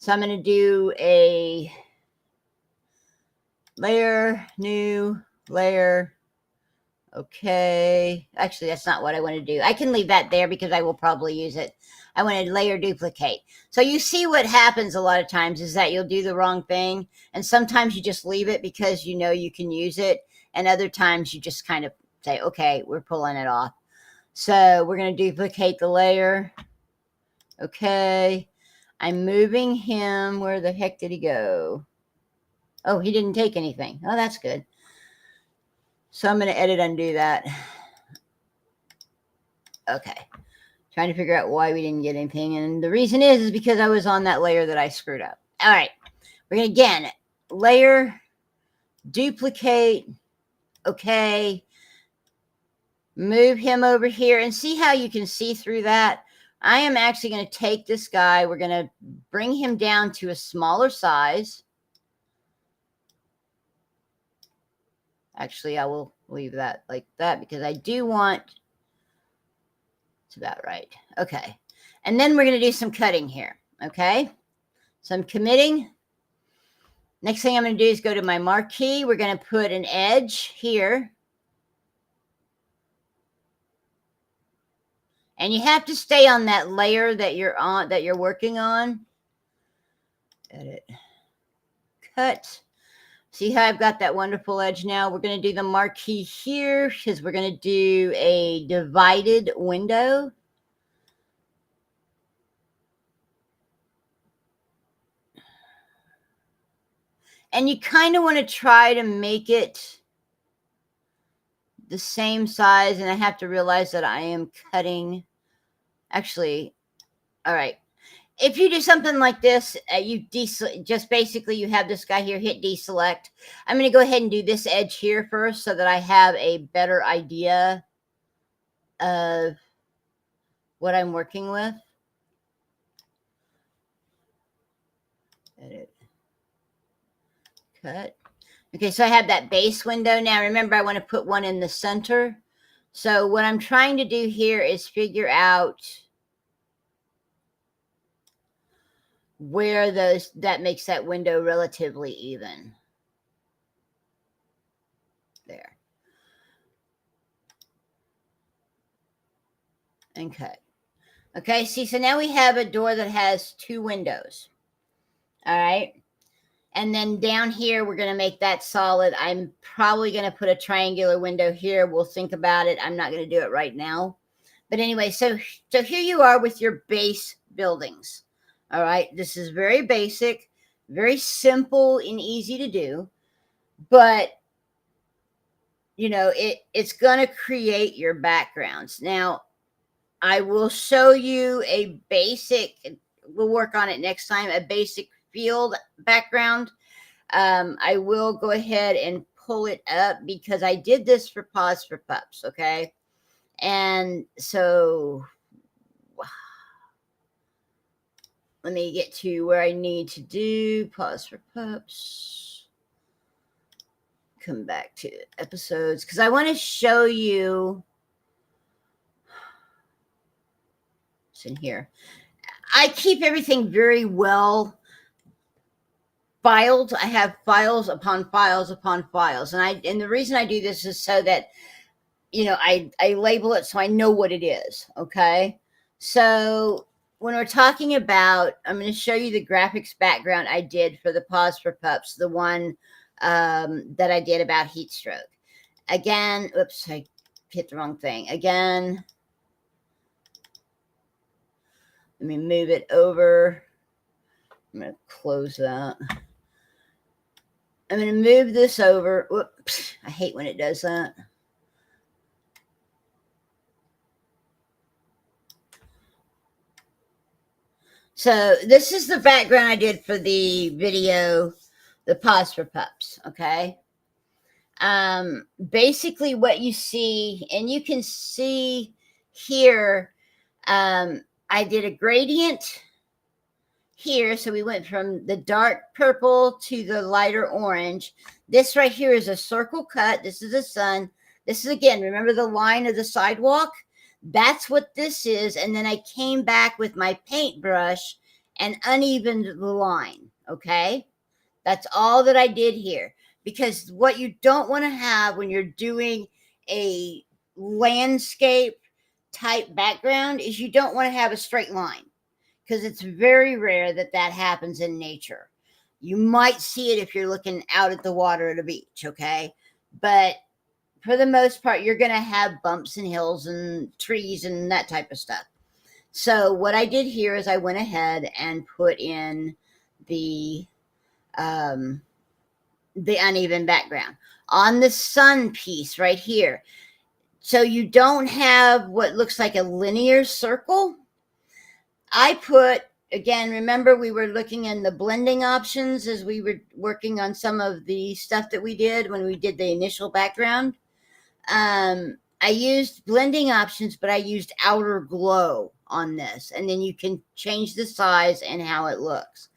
So I'm going to do a layer, new layer. Okay. Actually, that's not what I want to do. I can leave that there because I will probably use it. I want to layer duplicate. So you see what happens a lot of times is that you'll do the wrong thing. And sometimes you just leave it because you know you can use it. And other times you just kind of say, okay, we're pulling it off. So we're going to duplicate the layer. Okay. I'm moving him. Where the heck did he go? Oh, he didn't take anything. Oh, that's good. So I'm going to edit undo that. Okay. Trying to figure out why we didn't get anything. And the reason is because I was on that layer that I screwed up. All right. We're going to, again, layer, duplicate. Okay. Move him over here and see how you can see through that. I am actually going to take this guy. We're going to bring him down to a smaller size. Actually, I will leave that like that because I do want, it's about right. Okay. And then we're going to do some cutting here. Okay. So I'm committing. Next thing I'm going to do is go to my marquee. We're going to put an edge here. And you have to stay on that layer that you're working on. Edit. Cut. See how I've got that wonderful edge now? We're going to do the marquee here because we're going to do a divided window. And you kind of want to try to make it the same size. And I have to realize that I am cutting. Actually, all right. If you do something like this, you just basically you have this guy here, hit deselect. I'm going to go ahead and do this edge here first so that I have a better idea of what I'm working with. Edit. Cut. Okay, so I have that base window. Now, remember, I want to put one in the center. So what I'm trying to do here is figure out where that makes that window relatively even. There. Okay. Okay, see, so now we have a door that has 2 windows. All right. And then down here, we're going to make that solid. I'm probably going to put a triangular window here. We'll think about it. I'm not going to do it right now. But anyway, so here you are with your base buildings. All right. This is very basic, very simple and easy to do. But, you know, it's going to create your backgrounds. Now, I will show you a basic, we'll work on it next time, a basic field background. I will go ahead and pull it up because I did this for Pause for Pups, okay? And so let me get to where I need to do Pause for Pups. Come back to episodes because I want to show you. It's in here. I keep everything very well filed. I have files upon files upon files. And the reason I do this is so that, you know, I label it so I know what it is. Okay. So when we're talking about, I'm going to show you the graphics background I did for the Pause for Pups, the one that I did about heat stroke. Again, oops, I hit the wrong thing. Again, let me move it over. I'm going to close that. I'm going to move this over. Whoops, I hate when it does that. So this is the background I did for the video, the Pause for Pups, okay? Basically what you see, and you can see here, I did a gradient here. So we went from the dark purple to the lighter orange. This right here is a circle cut. This is the sun. This is, again, remember the line of the sidewalk? That's what this is. And then I came back with my paintbrush and unevened the line. Okay. That's all that I did here. Because what you don't want to have when you're doing a landscape type background is you don't want to have a straight line. Because it's very rare that that happens in nature. You might see it if you're looking out at the water at a beach. Okay. But for the most part, you're going to have bumps and hills and trees and that type of stuff. So what I did here is I went ahead and put in the uneven background. on the sun piece right here. So you don't have what looks like a linear circle. I put, again, remember we were looking in the blending options as we were working on some of the stuff that we did when we did the initial background. I used blending options, but I used outer glow on this. And then you can change the size and how it looks.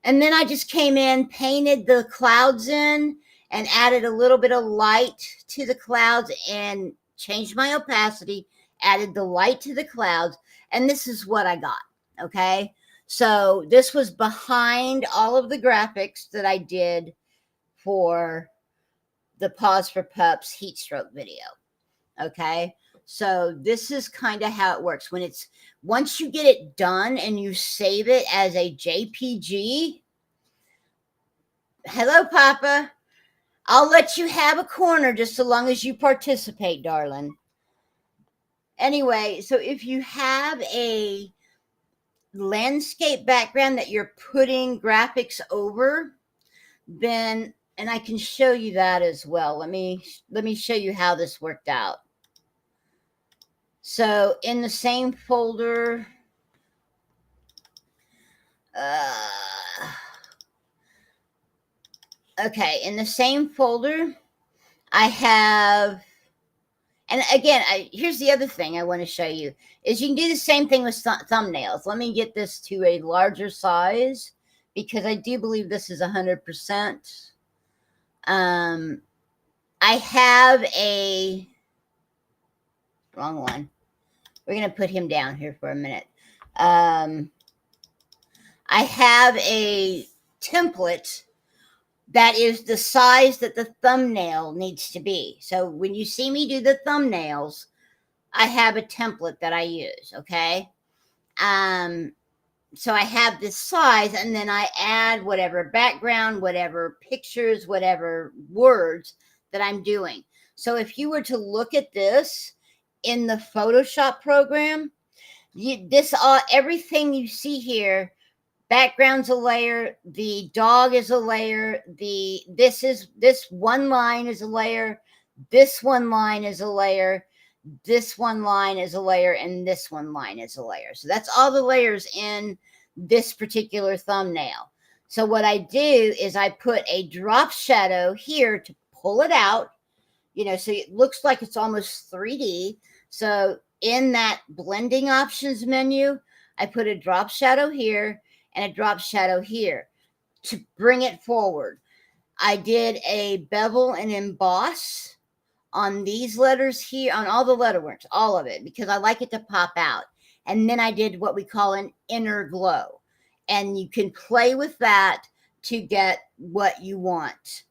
And then I just came in, painted the clouds in, and added a little bit of light to the clouds and changed my opacity, added the light to the clouds, and this is what I got, okay? So this was behind all of the graphics that I did for the Pause for Pups heat stroke video, okay? So this is kind of how it works. When it's, once you get it done and you save it as a JPG, hello, Papa. I'll let you have a corner just so long as you participate, darling. Anyway, so if you have a landscape background that you're putting graphics over, then, and I can show you that as well. Let me show you how this worked out. So in the same folder, okay, in the same folder, I have, and again, here's the other thing I want to show you, is you can do the same thing with thumbnails. Let me get this to a larger size, because I do believe this is 100%. I have a, wrong one. We're going to put him down here for a minute. I have a template that is the size that the thumbnail needs to be. So when you see me do the thumbnails, I have a template that I use, okay? So I have this size, and then I add whatever background, whatever pictures, whatever words that I'm doing. So if you were to look at this in the Photoshop program, everything you see here, background's a layer, the dog is a layer, this one line is a layer, this one line is a layer, this one line is a layer, and this one line is a layer. So that's all the layers in this particular thumbnail. So what I do is I put a drop shadow here to pull it out, you know, so it looks like it's almost 3D. So in that blending options menu, I put a drop shadow here and a drop shadow here to bring it forward. I did a bevel and emboss on these letters here, on all the letterworks, all of it, because I like it to pop out. And then I did what we call an inner glow. And you can play with that to get what you want.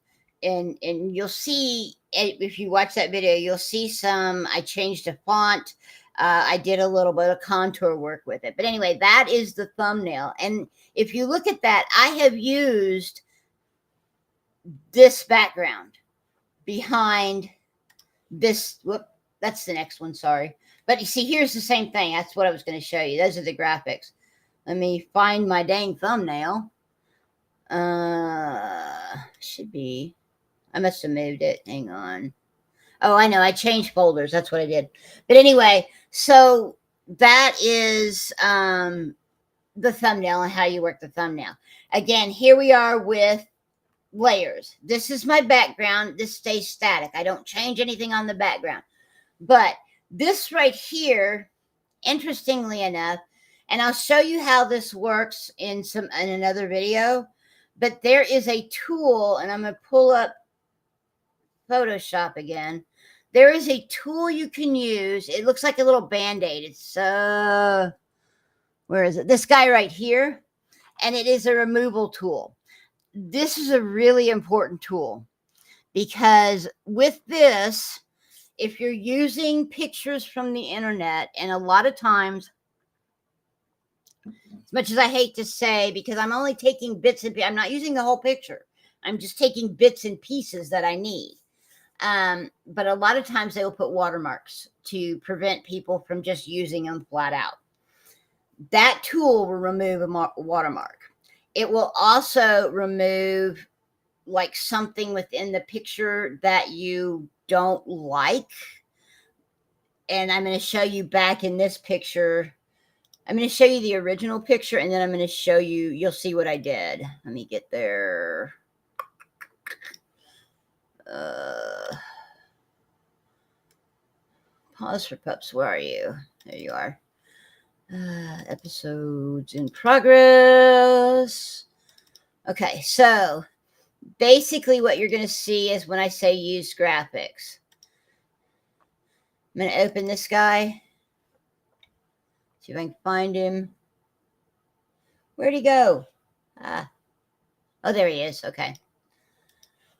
And you'll see, if you watch that video, you'll see I changed a font. I did a little bit of contour work with it. But anyway, that is the thumbnail. And if you look at that, I have used this background behind this. Whoop, that's the next one, sorry. But you see, here's the same thing. That's what I was going to show you. Those are the graphics. Let me find my dang thumbnail. Should be. I must have moved it. Hang on. Oh, I know. I changed folders. That's what I did. But anyway, so that is the thumbnail and how you work the thumbnail. Again, here we are with layers. This is my background. This stays static. I don't change anything on the background. But this right here, interestingly enough, and I'll show you how this works in another video, but there is a tool, and I'm going to pull up Photoshop again. There is a tool you can use. It looks like a little Band-Aid. It's where is it? This guy right here. And it is a removal tool. This is a really important tool, because with this, if you're using pictures from the internet, and a lot of times, as much as I hate to say, because I'm only taking bits and I'm not using the whole picture. I'm just taking bits and pieces that I need. But a lot of times they will put watermarks to prevent people from just using them flat out. That tool will remove a watermark. It will also remove like something within the picture that you don't like. And I'm going to show you back in this picture. I'm going to show you the original picture, and then I'm going to show you, you'll see what I did. Let me get there. Pause for pups. Where are you? There you are. Episodes in progress. Okay, so basically what you're going to see is when I say use graphics. I'm going to open this guy. See if I can find him. Where'd he go? Oh, there he is. Okay.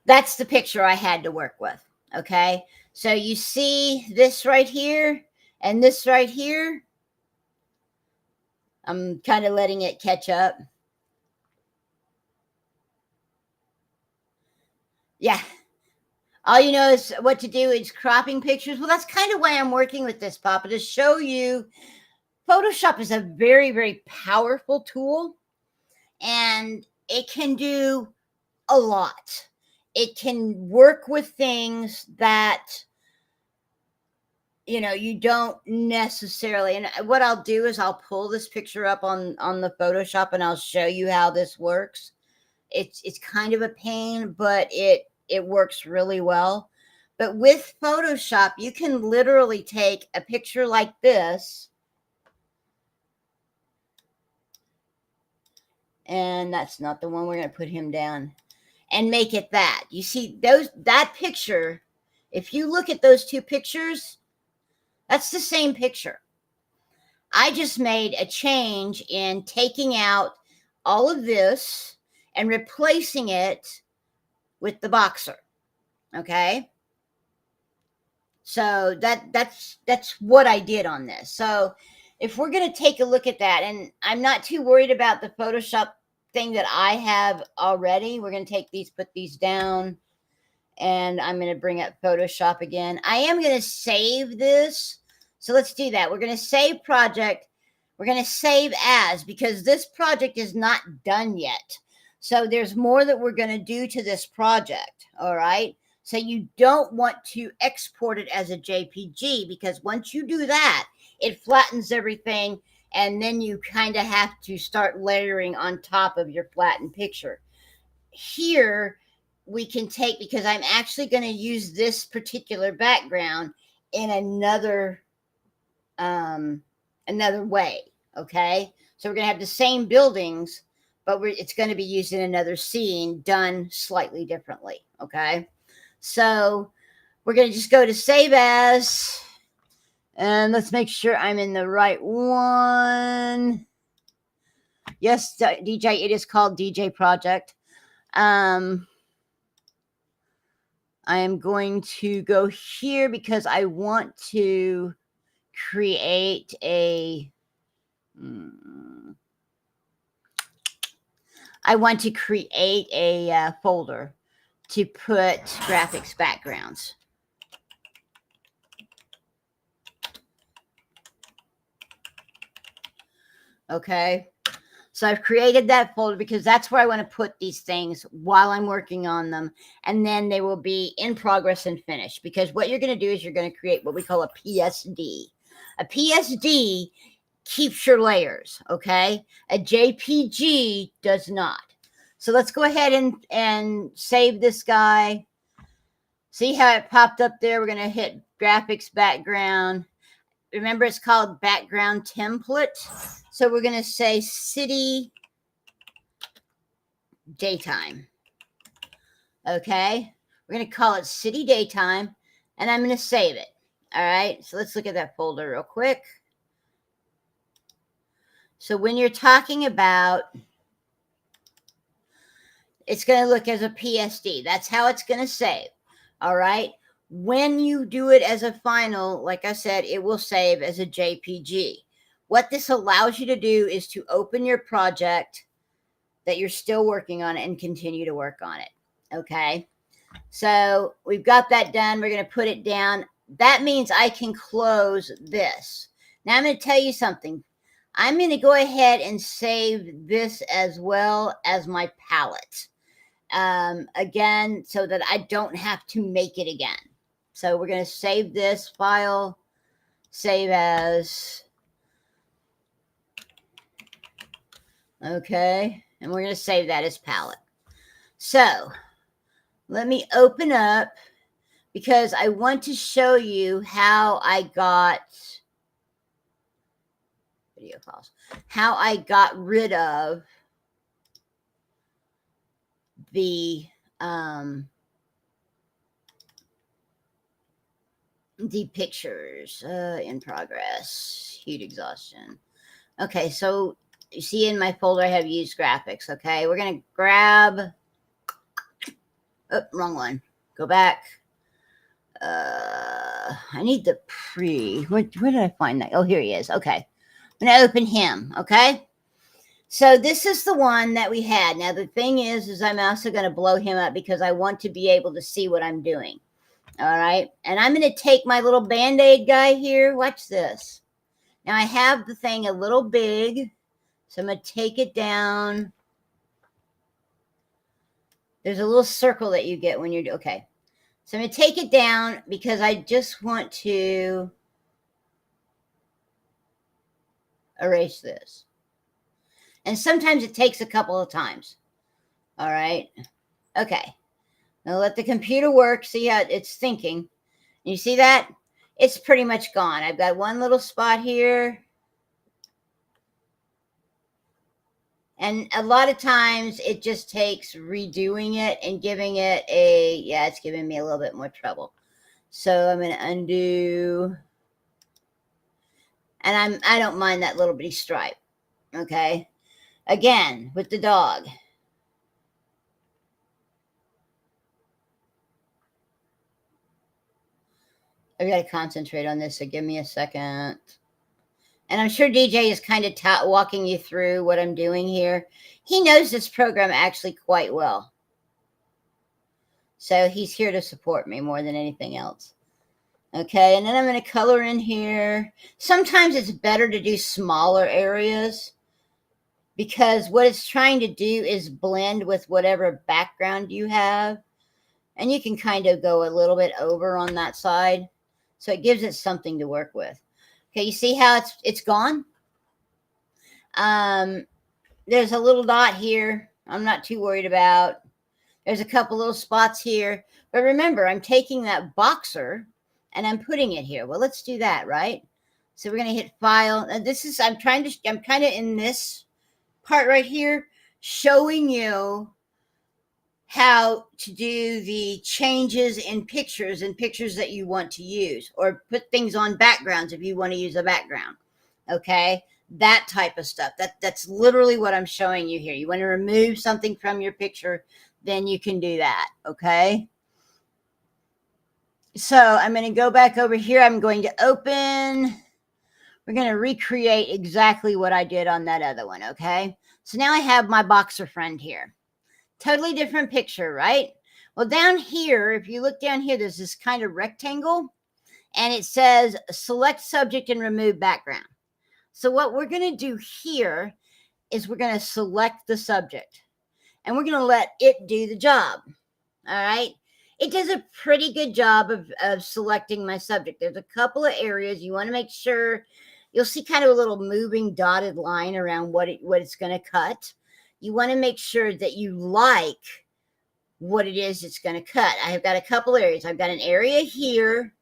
That's the picture I had to work with. Okay. So you see this right here and this right here. I'm kind of letting it catch up. Yeah. All you know is what to do is cropping pictures. Well, that's kind of why I'm working with this, Papa, to show you Photoshop is a very, very powerful tool, and it can do a lot. It can work with things that, you know, you don't necessarily. And what I'll do is I'll pull this picture up on the Photoshop, and I'll show you how this works. It's kind of a pain, but it works really well. But with Photoshop, you can literally take a picture like this, and that's not the one. We're going to put him down and make it that. You see that picture, if you look at those two pictures, that's the same picture. I just made a change in taking out all of this and replacing it with the boxer. Okay? So that's what I did on this. So if we're going to take a look at that, and I'm not too worried about the Photoshop thing that I have already. We're going to take these, put these down, and I'm going to bring up Photoshop again. I am going to save this. So let's do that. We're going to save project. We're going to save as, because this project is not done yet. So there's more that we're going to do to this project. All right. So you don't want to export it as a JPG, because once you do that, it flattens everything, and then you kind of have to start layering on top of your flattened picture. Here we can take, because I'm actually going to use this particular background in another way. Okay, so we're going to have the same buildings, but it's going to be used in another scene done slightly differently. Okay, so we're going to just go to save as, and let's make sure I'm in the right one. Yes, DJ, it is called DJ Project. I am going to go here because I want to create a folder to put graphics backgrounds. Okay, so I've created that folder because that's where I want to put these things while I'm working on them, and then they will be in progress and finished. Because what you're going to do is you're going to create what we call a PSD. A PSD keeps your layers, okay? A JPG does not. So let's go ahead and save this guy. See how it popped up there? We're going to hit graphics background. Remember, it's called background template. So we're going to say city daytime. Okay? We're going to call it city daytime, and I'm going to save it. All right? So let's look at that folder real quick. So when you're talking about, it's going to look as a PSD. That's how it's going to save. All right? When you do it as a final, like I said, it will save as a JPG. What this allows you to do is to open your project that you're still working on and continue to work on it. Okay? So we've got that done. We're going to put it down. That means I can close this. Now I'm going to tell you something. I'm going to go ahead and save this as well as my palette. again, so that I don't have to make it again. So we're going to save this file, save as. Okay, and we're going to save that as Pallet. So let me open up, because I want to show you how I got video files, how I got rid of the pictures in progress, heat exhaustion. Okay, so you see in my folder I have used graphics. Okay, we're going to grab, oh, wrong one, go back. I need the where did I find that? Oh, here he is. Okay, I'm going to open him. Okay, so this is the one that we had. Now the thing is I'm also going to blow him up, because I want to be able to see what I'm doing. All right, and I'm going to take my little Band-Aid guy here. Watch this. Now I have the thing a little big, so I'm going to take it down. There's a little circle that you get when you're, okay. So I'm going to take it down, because I just want to erase this. And sometimes it takes a couple of times. All right. Okay. Now let the computer work. See how it's thinking. You see that? It's pretty much gone. I've got one little spot here. And a lot of times it just takes redoing it and giving it a, yeah, it's giving me a little bit more trouble. So I'm going to undo. And I don't mind that little bitty stripe. Okay. Again, with the dog. I've got to concentrate on this, so give me a second. And I'm sure DJ is kind of walking you through what I'm doing here. He knows this program actually quite well. So he's here to support me more than anything else. Okay, and then I'm going to color in here. Sometimes it's better to do smaller areas, because what it's trying to do is blend with whatever background you have. And you can kind of go a little bit over on that side. So it gives it something to work with. Okay, you see how it's gone? There's a little dot here I'm not too worried about. There's a couple little spots here. But remember, I'm taking that boxer and I'm putting it here. Well, let's do that, right? So we're going to hit File. And this is, I'm kind of in this part right here, showing you how to do the changes in pictures and pictures that you want to use, or put things on backgrounds if you want to use a background. Okay, that type of stuff. That's literally what I'm showing you here. You want to remove something from your picture, then you can do that. Okay, so I'm going to go back over here. I'm going to open. We're going to recreate exactly what I did on that other one. Okay, so now I have my boxer friend here. Totally different picture, right? Well, down here, if you look down here, there's this kind of rectangle, and it says select subject and remove background. So what we're going to do here is we're going to select the subject, and we're going to let it do the job. All right? It does a pretty good job of selecting my subject. There's a couple of areas you want to make sure. You'll see kind of a little moving dotted line around what it's going to cut. You want to make sure that you like what it is it's going to cut. I have got a couple areas. I've got an area here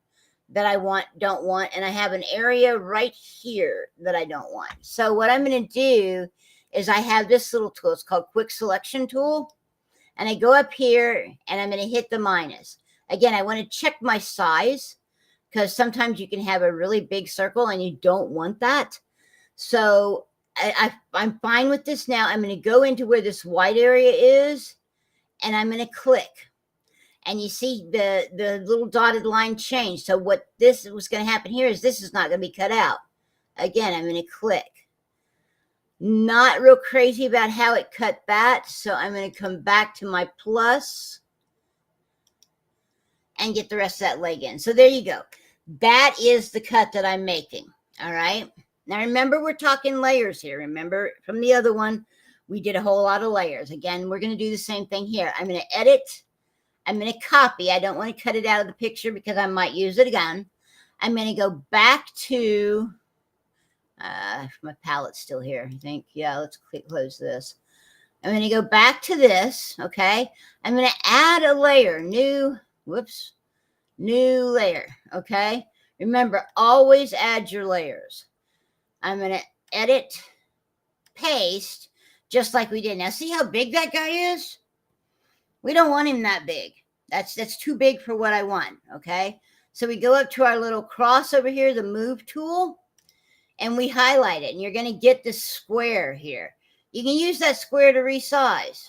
that I don't want, and I have an area right here that I don't want. So what I'm going to do is I have this little tool. It's called Quick Selection Tool. And I go up here, and I'm going to hit the minus. Again, I want to check my size, because sometimes you can have a really big circle, and you don't want that. So I'm fine with this now. I'm going to go into where this white area is, and I'm going to click. And you see the little dotted line change. So what this was going to happen here is this is not going to be cut out. Again, I'm going to click. Not real crazy about how it cut that. So I'm going to come back to my plus and get the rest of that leg in. So there you go. That is the cut that I'm making. All right. Now, remember, we're talking layers here. Remember from the other one, We did a whole lot of layers. Again, we're going to do the same thing here. I'm going to edit. I'm going to copy. I don't want to cut it out of the picture because I might use it again. I'm going to go back to, my pallette's still here, I think. Yeah, let's close this. I'm going to go back to this, okay? I'm going to add a layer, new layer, okay? Remember, always add your layers. I'm going to edit, paste, just like we did. Now, see how big that guy is? We don't want him that big. That's too big for what I want, okay? So we go up to our little cross over here, the move tool, and we highlight it. And you're going to get this square here. You can use that square to resize.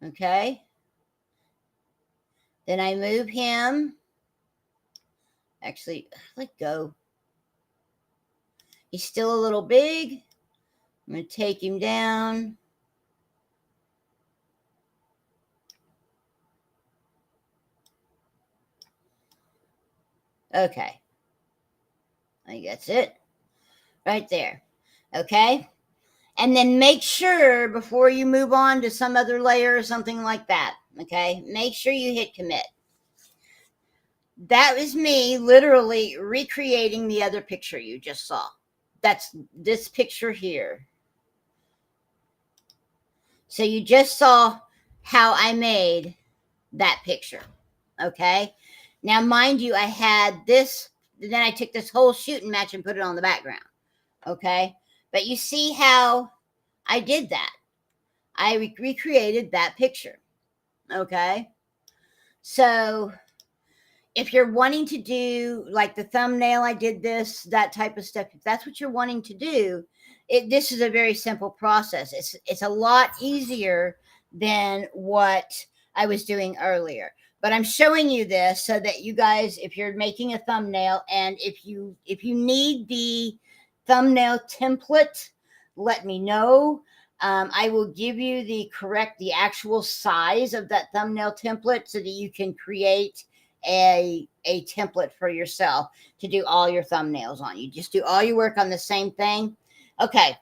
Okay? Then I move him. Actually, let go. He's still a little big. I'm going to take him down. Okay. I think that's it. Right there. Okay? And then make sure before you move on to some other layer or something like that, okay? Make sure you hit commit. That was me literally recreating the other picture you just saw. That's this picture here. So you just saw how I made that picture, okay? Now, mind you, I had this, then I took this whole shooting match and put it on the background, okay? But you see how I did that. I recreated that picture, okay? So if you're wanting to do like the thumbnail, I did this, that type of stuff, if that's what you're wanting to do, this is a very simple process. It's a lot easier than what I was doing earlier. But I'm showing you this so that you guys, if you're making a thumbnail and if you need the thumbnail template, let me know. I will give you the actual size of that thumbnail template so that you can create a template for yourself to do all your thumbnails on. You just do all your work on the same thing. Okay,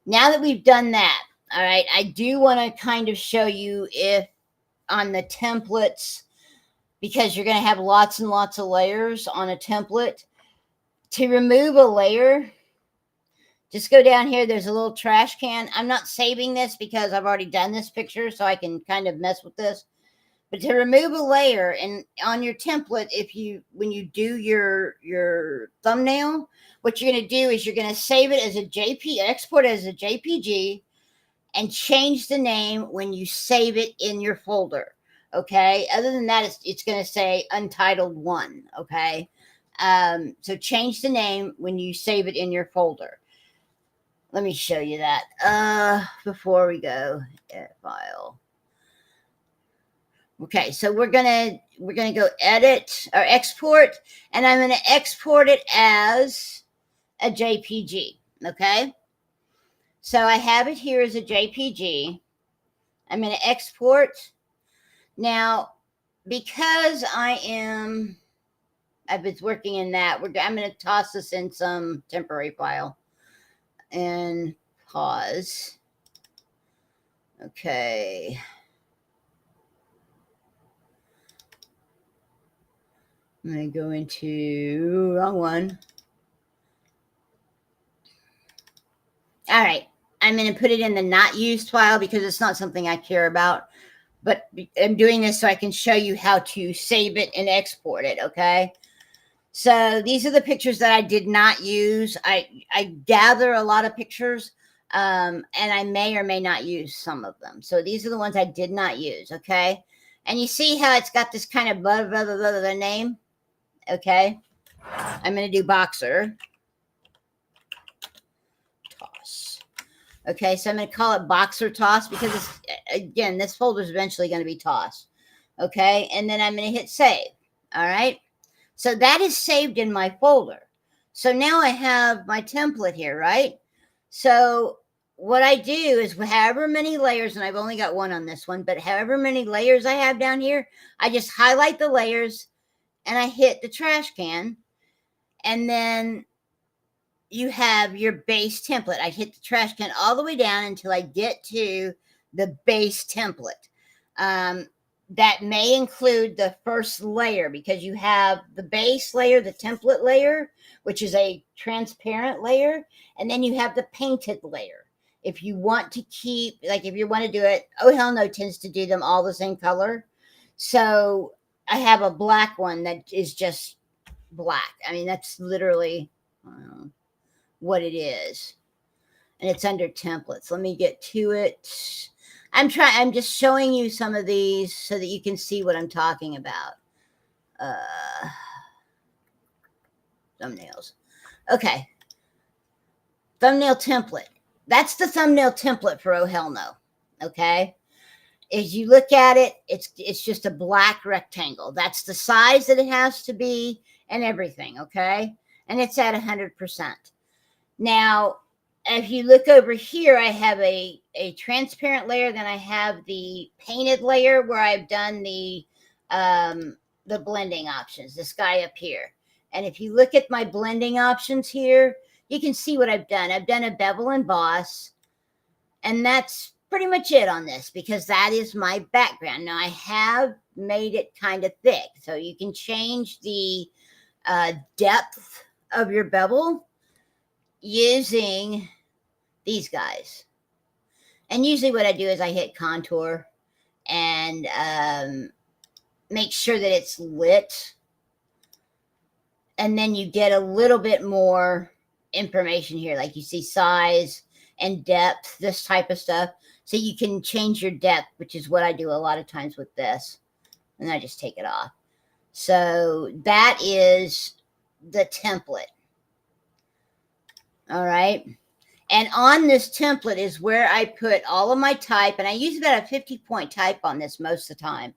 now that we've done that, all right, I do want to kind of show you if on the templates, because you're going to have lots and lots of layers on a template. To remove a layer, just go down here. There's a little trash can. I'm not saving this because I've already done this picture, so I can kind of mess with this. But to remove a layer and on your template, when you do your thumbnail, what you're going to do is you're going to save it as a JPG, export it as a JPG, and change the name when you save it in your folder. Okay. Other than that, it's going to say Untitled 1. Okay. So change the name when you save it in your folder. Let me show you that before we go. Edit file. Okay, so we're gonna go edit or export, and I'm gonna export it as a JPG. Okay, so I have it here as a JPG. I'm gonna export. Now, because I've been working in that, I'm gonna toss this in some temporary file and pause. Okay. I'm going to go into wrong one. All right. I'm going to put it in the not used file because it's not something I care about. But I'm doing this so I can show you how to save it and export it. Okay. So these are the pictures that I did not use. I gather a lot of pictures and I may or may not use some of them. So these are the ones I did not use. Okay. And you see how it's got this kind of blah, blah, blah, blah, blah name. Okay, I'm going to do boxer toss. Okay, so I'm going to call it boxer toss because again, this folder is eventually going to be tossed. Okay, and then I'm going to hit save. All right, so that is saved in my folder. So now I have my template here, right? So what I do is however many layers, and I've only got one on this one, but however many layers I have down here, I just highlight the layers and I hit the trash can, and then you have your base template. I hit the trash can all the way down until I get to the base template. That may include the first layer, because you have the base layer, the template layer, which is a transparent layer, and then you have the painted layer. If you want to keep, like if you want to do it, Oh Hell No tends to do them all the same color. So I have a black one that is just black. I mean, that's literally what it is. And it's under templates. Let me get to it. I'm just showing you some of these so that you can see what I'm talking about. Thumbnails. Okay. Thumbnail template. That's the thumbnail template for Oh Hell No. Okay. As you look at it, it's just a black rectangle. That's the size that it has to be and everything. Okay. And it's at 100%. Now, if you look over here, I have a transparent layer. Then I have the painted layer where I've done the blending options, this guy up here. And if you look at my blending options here, you can see what I've done. I've done a bevel and boss, and that's pretty much it on this, because that is my background. Now I have made it kind of thick, so you can change the depth of your bevel using these guys. And usually what I do is I hit contour and make sure that it's lit. And then you get a little bit more information here. Like you see size and depth, this type of stuff. So you can change your depth, which is what I do a lot of times with this. And I just take it off. So that is the template. All right. And on this template is where I put all of my type. And I use about a 50-point type on this most of the time.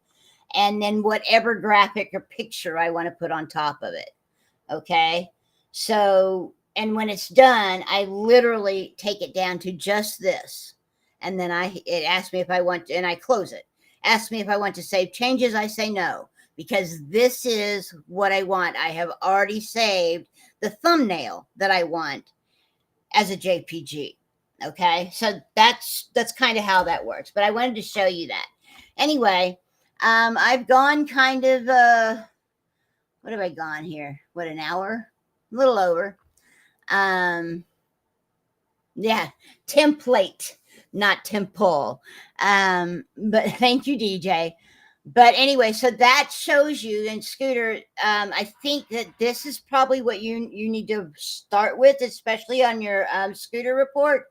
And then whatever graphic or picture I want to put on top of it. Okay. So, and when it's done, I literally take it down to just this. And then it asks me if I want to, and I close it. Asks me if I want to save changes. I say no, because this is what I want. I have already saved the thumbnail that I want as a JPG. Okay. So that's kind of how that works. But I wanted to show you that. Anyway, I've gone kind of, what have I gone here? What, an hour? A little over. Yeah, template, not temple. But thank you, DJ. But anyway, so that shows you, and Scooter, I think that this is probably what you need to start with, especially on your Scooter report.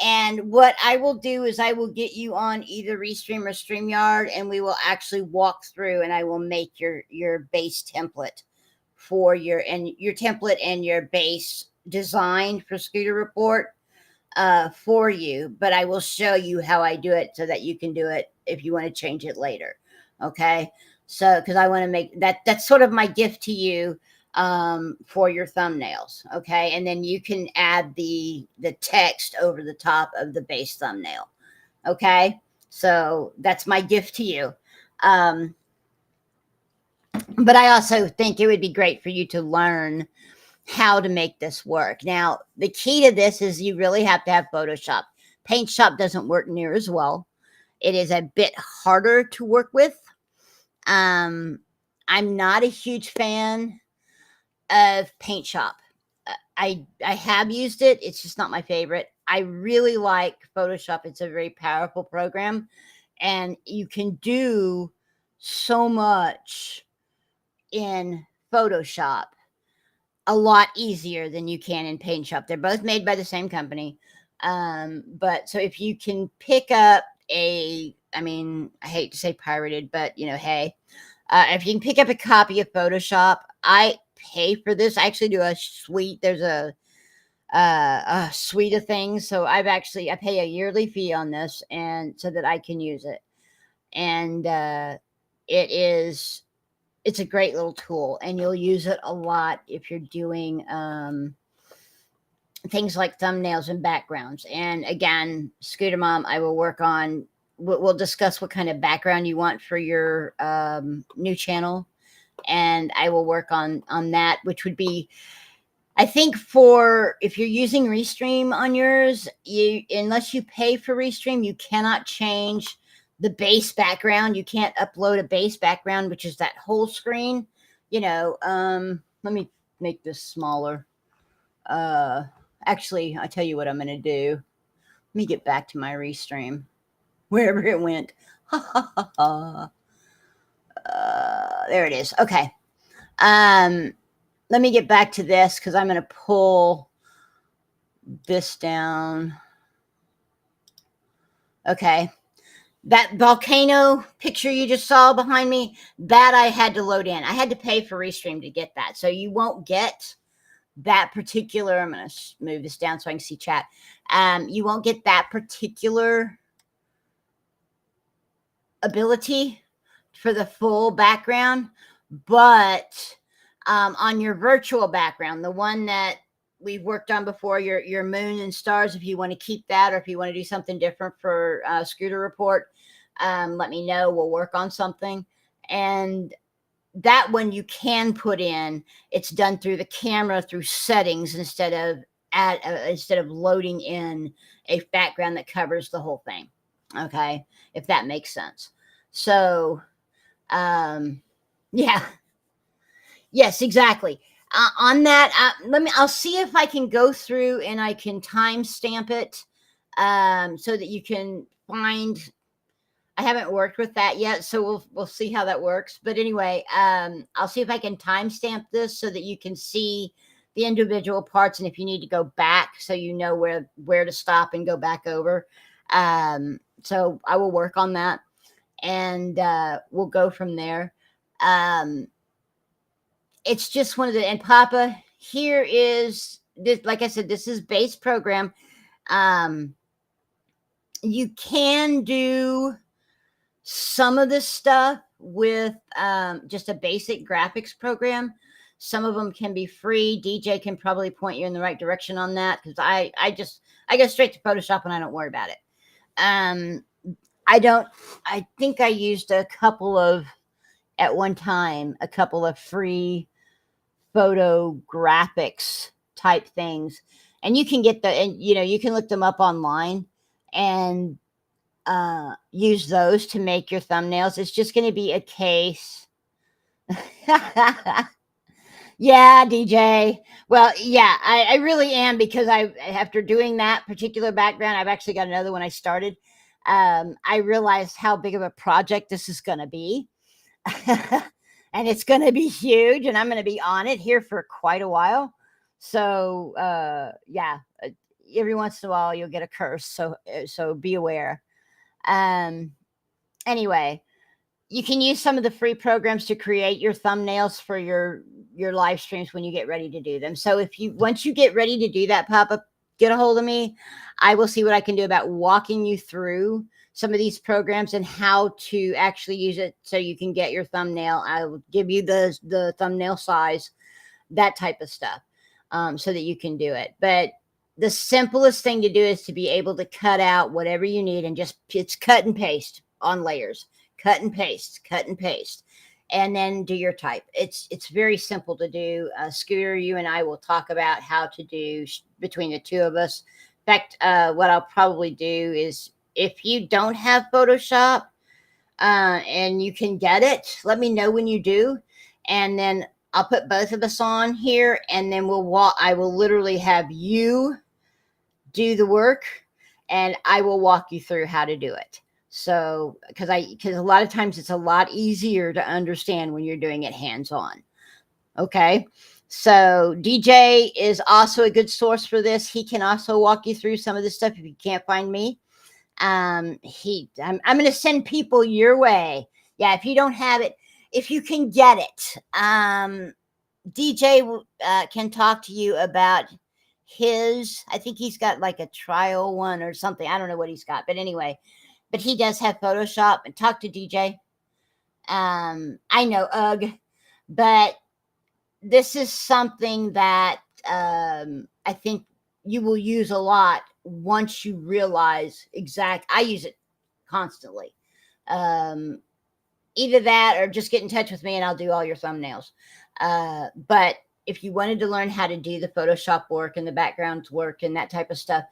And what I will do is I will get you on either Restream or StreamYard, and we will actually walk through, and I will make your base template for your template and your base design for Scooter report for you. But I will show you how I do it so that you can do it if you want to change it later. Okay. So, because I want to make that's sort of my gift to you for your thumbnails. Okay. And then you can add the text over the top of the base thumbnail. Okay. So that's my gift to you. But I also think it would be great for you to learn how to make this work. Now, the key to this is you really have to have Photoshop. Paint Shop doesn't work near as well. It is a bit harder to work with. I'm not a huge fan of Paint Shop. I have used it. It's just not my favorite. I really like Photoshop. It's a very powerful program, and you can do so much in Photoshop a lot easier than you can in Paint Shop. They're both made by the same company. But so if you can pick up I hate to say pirated, but hey, if you can pick up a copy of Photoshop, I pay for this. I actually do a suite. There's a suite of things. So I pay a yearly fee on this, and so that I can use it. And it's a great little tool, and you'll use it a lot if you're doing things like thumbnails and backgrounds. And again, Scooter Mom, I will work on, we'll discuss what kind of background you want for your new channel. And I will work on that, which would be, I think for if you're using Restream on yours, unless you pay for Restream, you cannot change the base background. You can't upload a base background, which is that whole screen. Let me make this smaller. Actually, I tell you what I'm going to do. Let me get back to my Restream, wherever it went. There it is. Okay. Let me get back to this because I'm going to pull this down. Okay. That volcano picture you just saw behind me, that I had to load in. I had to pay for Restream to get that. So you won't get that particular, I'm going to move this down so I can see chat. You won't get that particular ability for the full background, but on your virtual background, the one that we've worked on before, your moon and stars, if you want to keep that, or if you want to do something different for Scooter Report, let me know. We'll work on something. And that one you can put in. It's done through the camera, through settings, instead of loading in a background that covers the whole thing. Okay, if that makes sense. So, yeah. Yes, exactly. On that, I'll see if I can go through and I can timestamp it, so that you can find. I haven't worked with that yet, so we'll see how that works. But anyway, I'll see if I can timestamp this so that you can see the individual parts, and if you need to go back, so you know where to stop and go back over. So I will work on that, and we'll go from there. It's just one of the, and Papa, here is this, like I said, this is base program. You can do some of this stuff with just a basic graphics program. Some of them can be free. DJ can probably point you in the right direction on that, because I go straight to Photoshop and I don't worry about it. I think I used at one time a couple of free photo graphics type things, and you can get you can look them up online and use those to make your thumbnails. It's just going to be a case. Yeah, DJ. Well, yeah, I really am, because after doing that particular background, I've actually got another one I started. I realized how big of a project this is going to be. And it's going to be huge, and I'm going to be on it here for quite a while. So, yeah, every once in a while you'll get a curse. So be aware. Anyway, you can use some of the free programs to create your thumbnails for your live streams when you get ready to do them. So once you get ready to do that, Papa, get a hold of me. I will see what I can do about walking you through some of these programs and how to actually use it so you can get your thumbnail. I will give you the thumbnail size, that type of stuff, so that you can do it. But the simplest thing to do is to be able to cut out whatever you need, and it's cut and paste on layers. Cut and paste, and then do your type. It's very simple to do. Scooter, you and I will talk about how to do between the two of us. In fact, what I'll probably do is, if you don't have Photoshop and you can get it, let me know when you do, and then I'll put both of us on here, and then I will literally have you do the work, and I will walk you through how to do it. So, because a lot of times it's a lot easier to understand when you're doing it hands-on. Okay. So DJ is also a good source for this. He can also walk you through some of this stuff if you can't find me. I'm going to send people your way. Yeah. If you don't have it, if you can get it, DJ can talk to you about I think he's got like a trial one or something. I don't know what he's got, but anyway, but he does have Photoshop. And talk to DJ. I know, but this is something that I think you will use a lot once you realize I use it constantly. Either that or just get in touch with me and I'll do all your thumbnails. But if you wanted to learn how to do the Photoshop work and the backgrounds work and that type of stuff,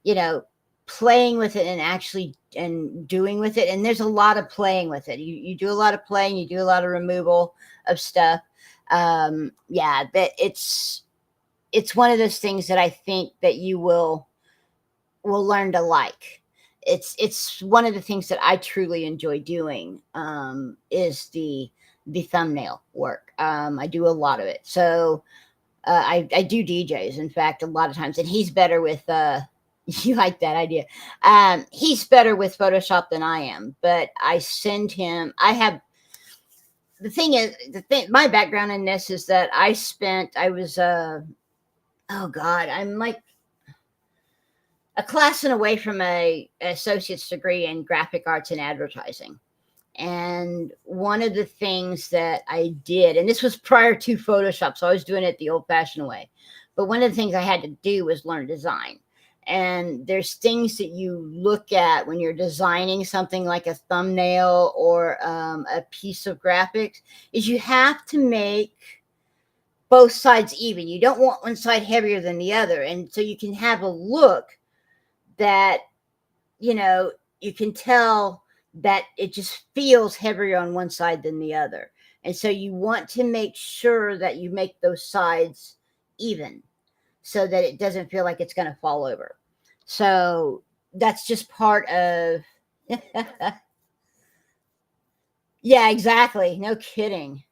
you know, playing with it and actually and doing with it. And there's a lot of playing with it. You do a lot of playing, you do a lot of removal of stuff. Yeah, that it's one of those things that I think that you will learn to like. It's one of the things that I truly enjoy doing, is the thumbnail work. I do a lot of it. So I do DJs, in fact, a lot of times, and he's better with you like that idea. He's better with Photoshop than I am, but I send him. I have the thing is my background in this is that I was oh God, I'm like a class and away from a associate's degree in graphic arts and advertising. And one of the things that I did, and this was prior to Photoshop, so I was doing it the old-fashioned way. But one of the things I had to do was learn design. And there's things that you look at when you're designing something like a thumbnail or a piece of graphics, is you have to make both sides even. You don't want one side heavier than the other. And so you can have a look that, you know, you can tell that it just feels heavier on one side than the other. And so you want to make sure that you make those sides even so that it doesn't feel like it's going to fall over. So that's just part of, yeah, exactly. No kidding.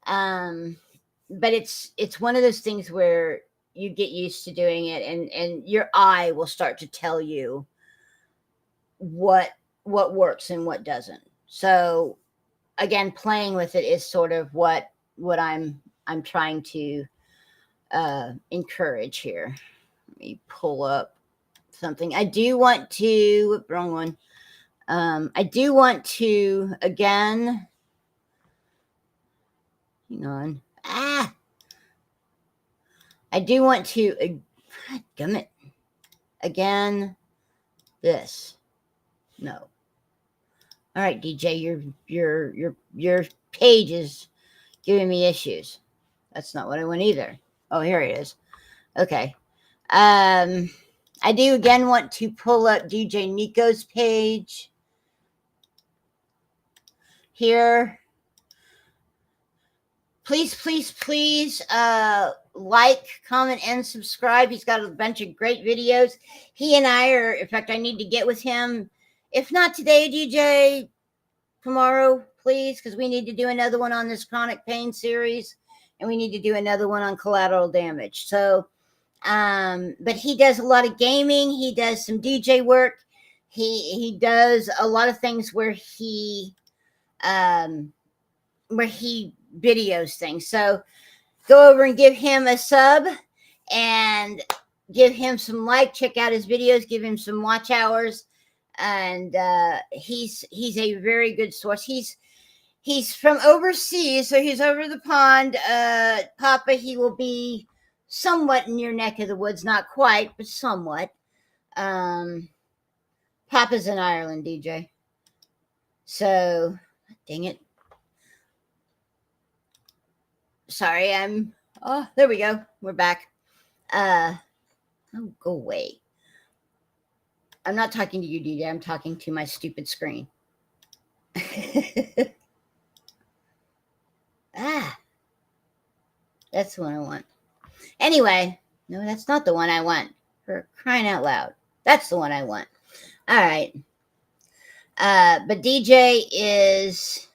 But it's one of those things where you get used to doing it, and your eye will start to tell you what works and what doesn't. So again, playing with it is sort of what I'm trying to encourage here. Let me pull up something. I do want to, wrong one. I do want to, again, hang on. I do want to, God damn it. Again, this. No. All right, DJ, your page is giving me issues. That's not what I want either. Oh, here it is. Okay. I do again want to pull up DJ Nico's page here. Please, please, please like, comment, and subscribe. He's got a bunch of great videos. He and I are, in fact, I need to get with him. If not today, DJ, tomorrow, please, because we need to do another one on this chronic pain series, and we need to do another one on collateral damage. So, but he does a lot of gaming. He does some DJ work. He does a lot of things where he videos things. So go over and give him a sub and give him some like, check out his videos, give him some watch hours. And he's a very good source. He's from overseas, so he's over the pond. Papa, he will be somewhat in your neck of the woods, not quite, but somewhat. Papa's in Ireland, DJ. So, dang it. Sorry, oh, there we go. We're back. Oh, go away. I'm not talking to you, DJ. I'm talking to my stupid screen. That's the one I want. Anyway, no, that's not the one I want. For crying out loud. That's the one I want. All right. But DJ is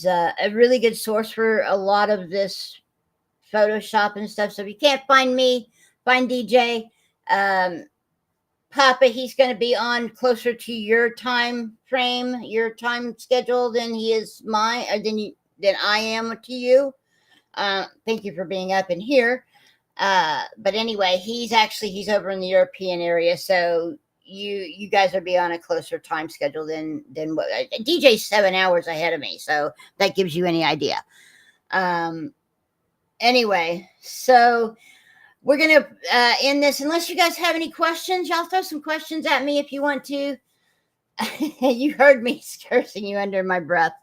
a really good source for a lot of this Photoshop and stuff. So if you can't find me, find DJ. Papa, he's going to be on closer to your time frame, your time schedule than he is mine, or than I am to you. Thank you for being up in here. But anyway, he's over in the European area, so you guys will be on a closer time schedule than what DJ's 7 hours ahead of me, so that gives you any idea. Anyway, so we're gonna end this. Unless you guys have any questions, y'all throw some questions at me if you want to. You heard me cursing you under my breath.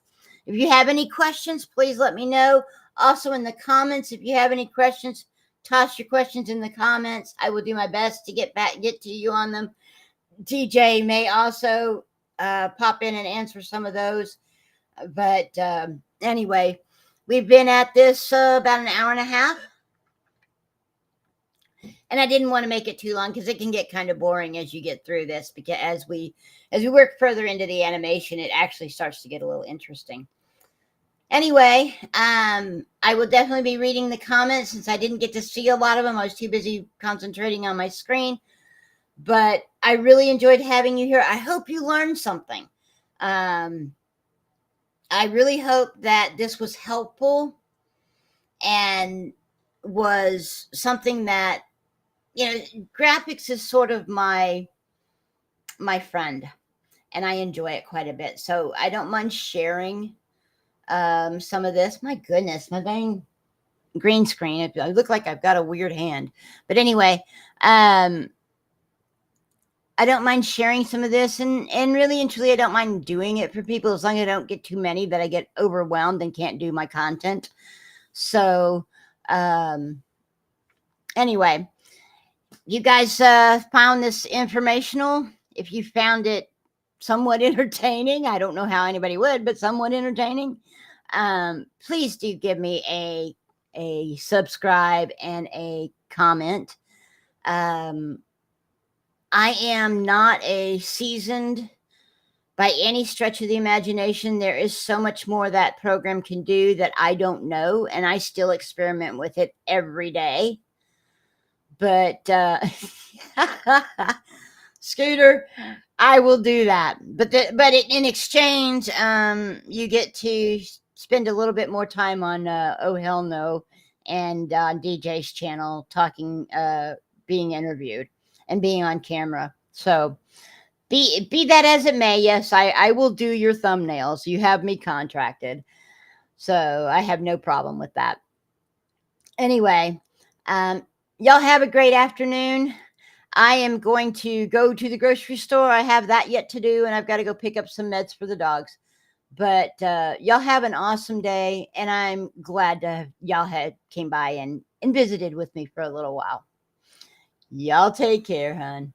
If you have any questions, please let me know. Also, in the comments, if you have any questions, toss your questions in the comments. I will do my best to get to you on them. TJ may also pop in and answer some of those. But anyway, we've been at this about an hour and a half. And I didn't want to make it too long because it can get kind of boring as you get through this, because as we work further into the animation, it actually starts to get a little interesting. Anyway, I will definitely be reading the comments since I didn't get to see a lot of them. I was too busy concentrating on my screen. But I really enjoyed having you here. I hope you learned something. I really hope that this was helpful and was something that, graphics is sort of my friend, and I enjoy it quite a bit. So I don't mind sharing some of this. My goodness, my dang green screen. I look like I've got a weird hand. But anyway, I don't mind sharing some of this, and really and truly, I don't mind doing it for people as long as I don't get too many that I get overwhelmed and can't do my content. So anyway, you guys found this informational. If you found it somewhat entertaining, I don't know how anybody would, but somewhat entertaining, please do give me a subscribe and a comment. I am not a seasoned by any stretch of the imagination. There is so much more that program can do that I don't know, and I still experiment with it every day. But Scooter, I will do that. But in exchange, you get to spend a little bit more time on Oh Hell No and on DJ's channel talking, being interviewed and being on camera. So be that as it may, yes, I will do your thumbnails. You have me contracted. So I have no problem with that. Anyway, y'all have a great afternoon. I am going to go to the grocery store. I have that yet to do, and I've got to go pick up some meds for the dogs. But y'all have an awesome day, and I'm glad to y'all had came by and visited with me for a little while. Y'all take care, hon.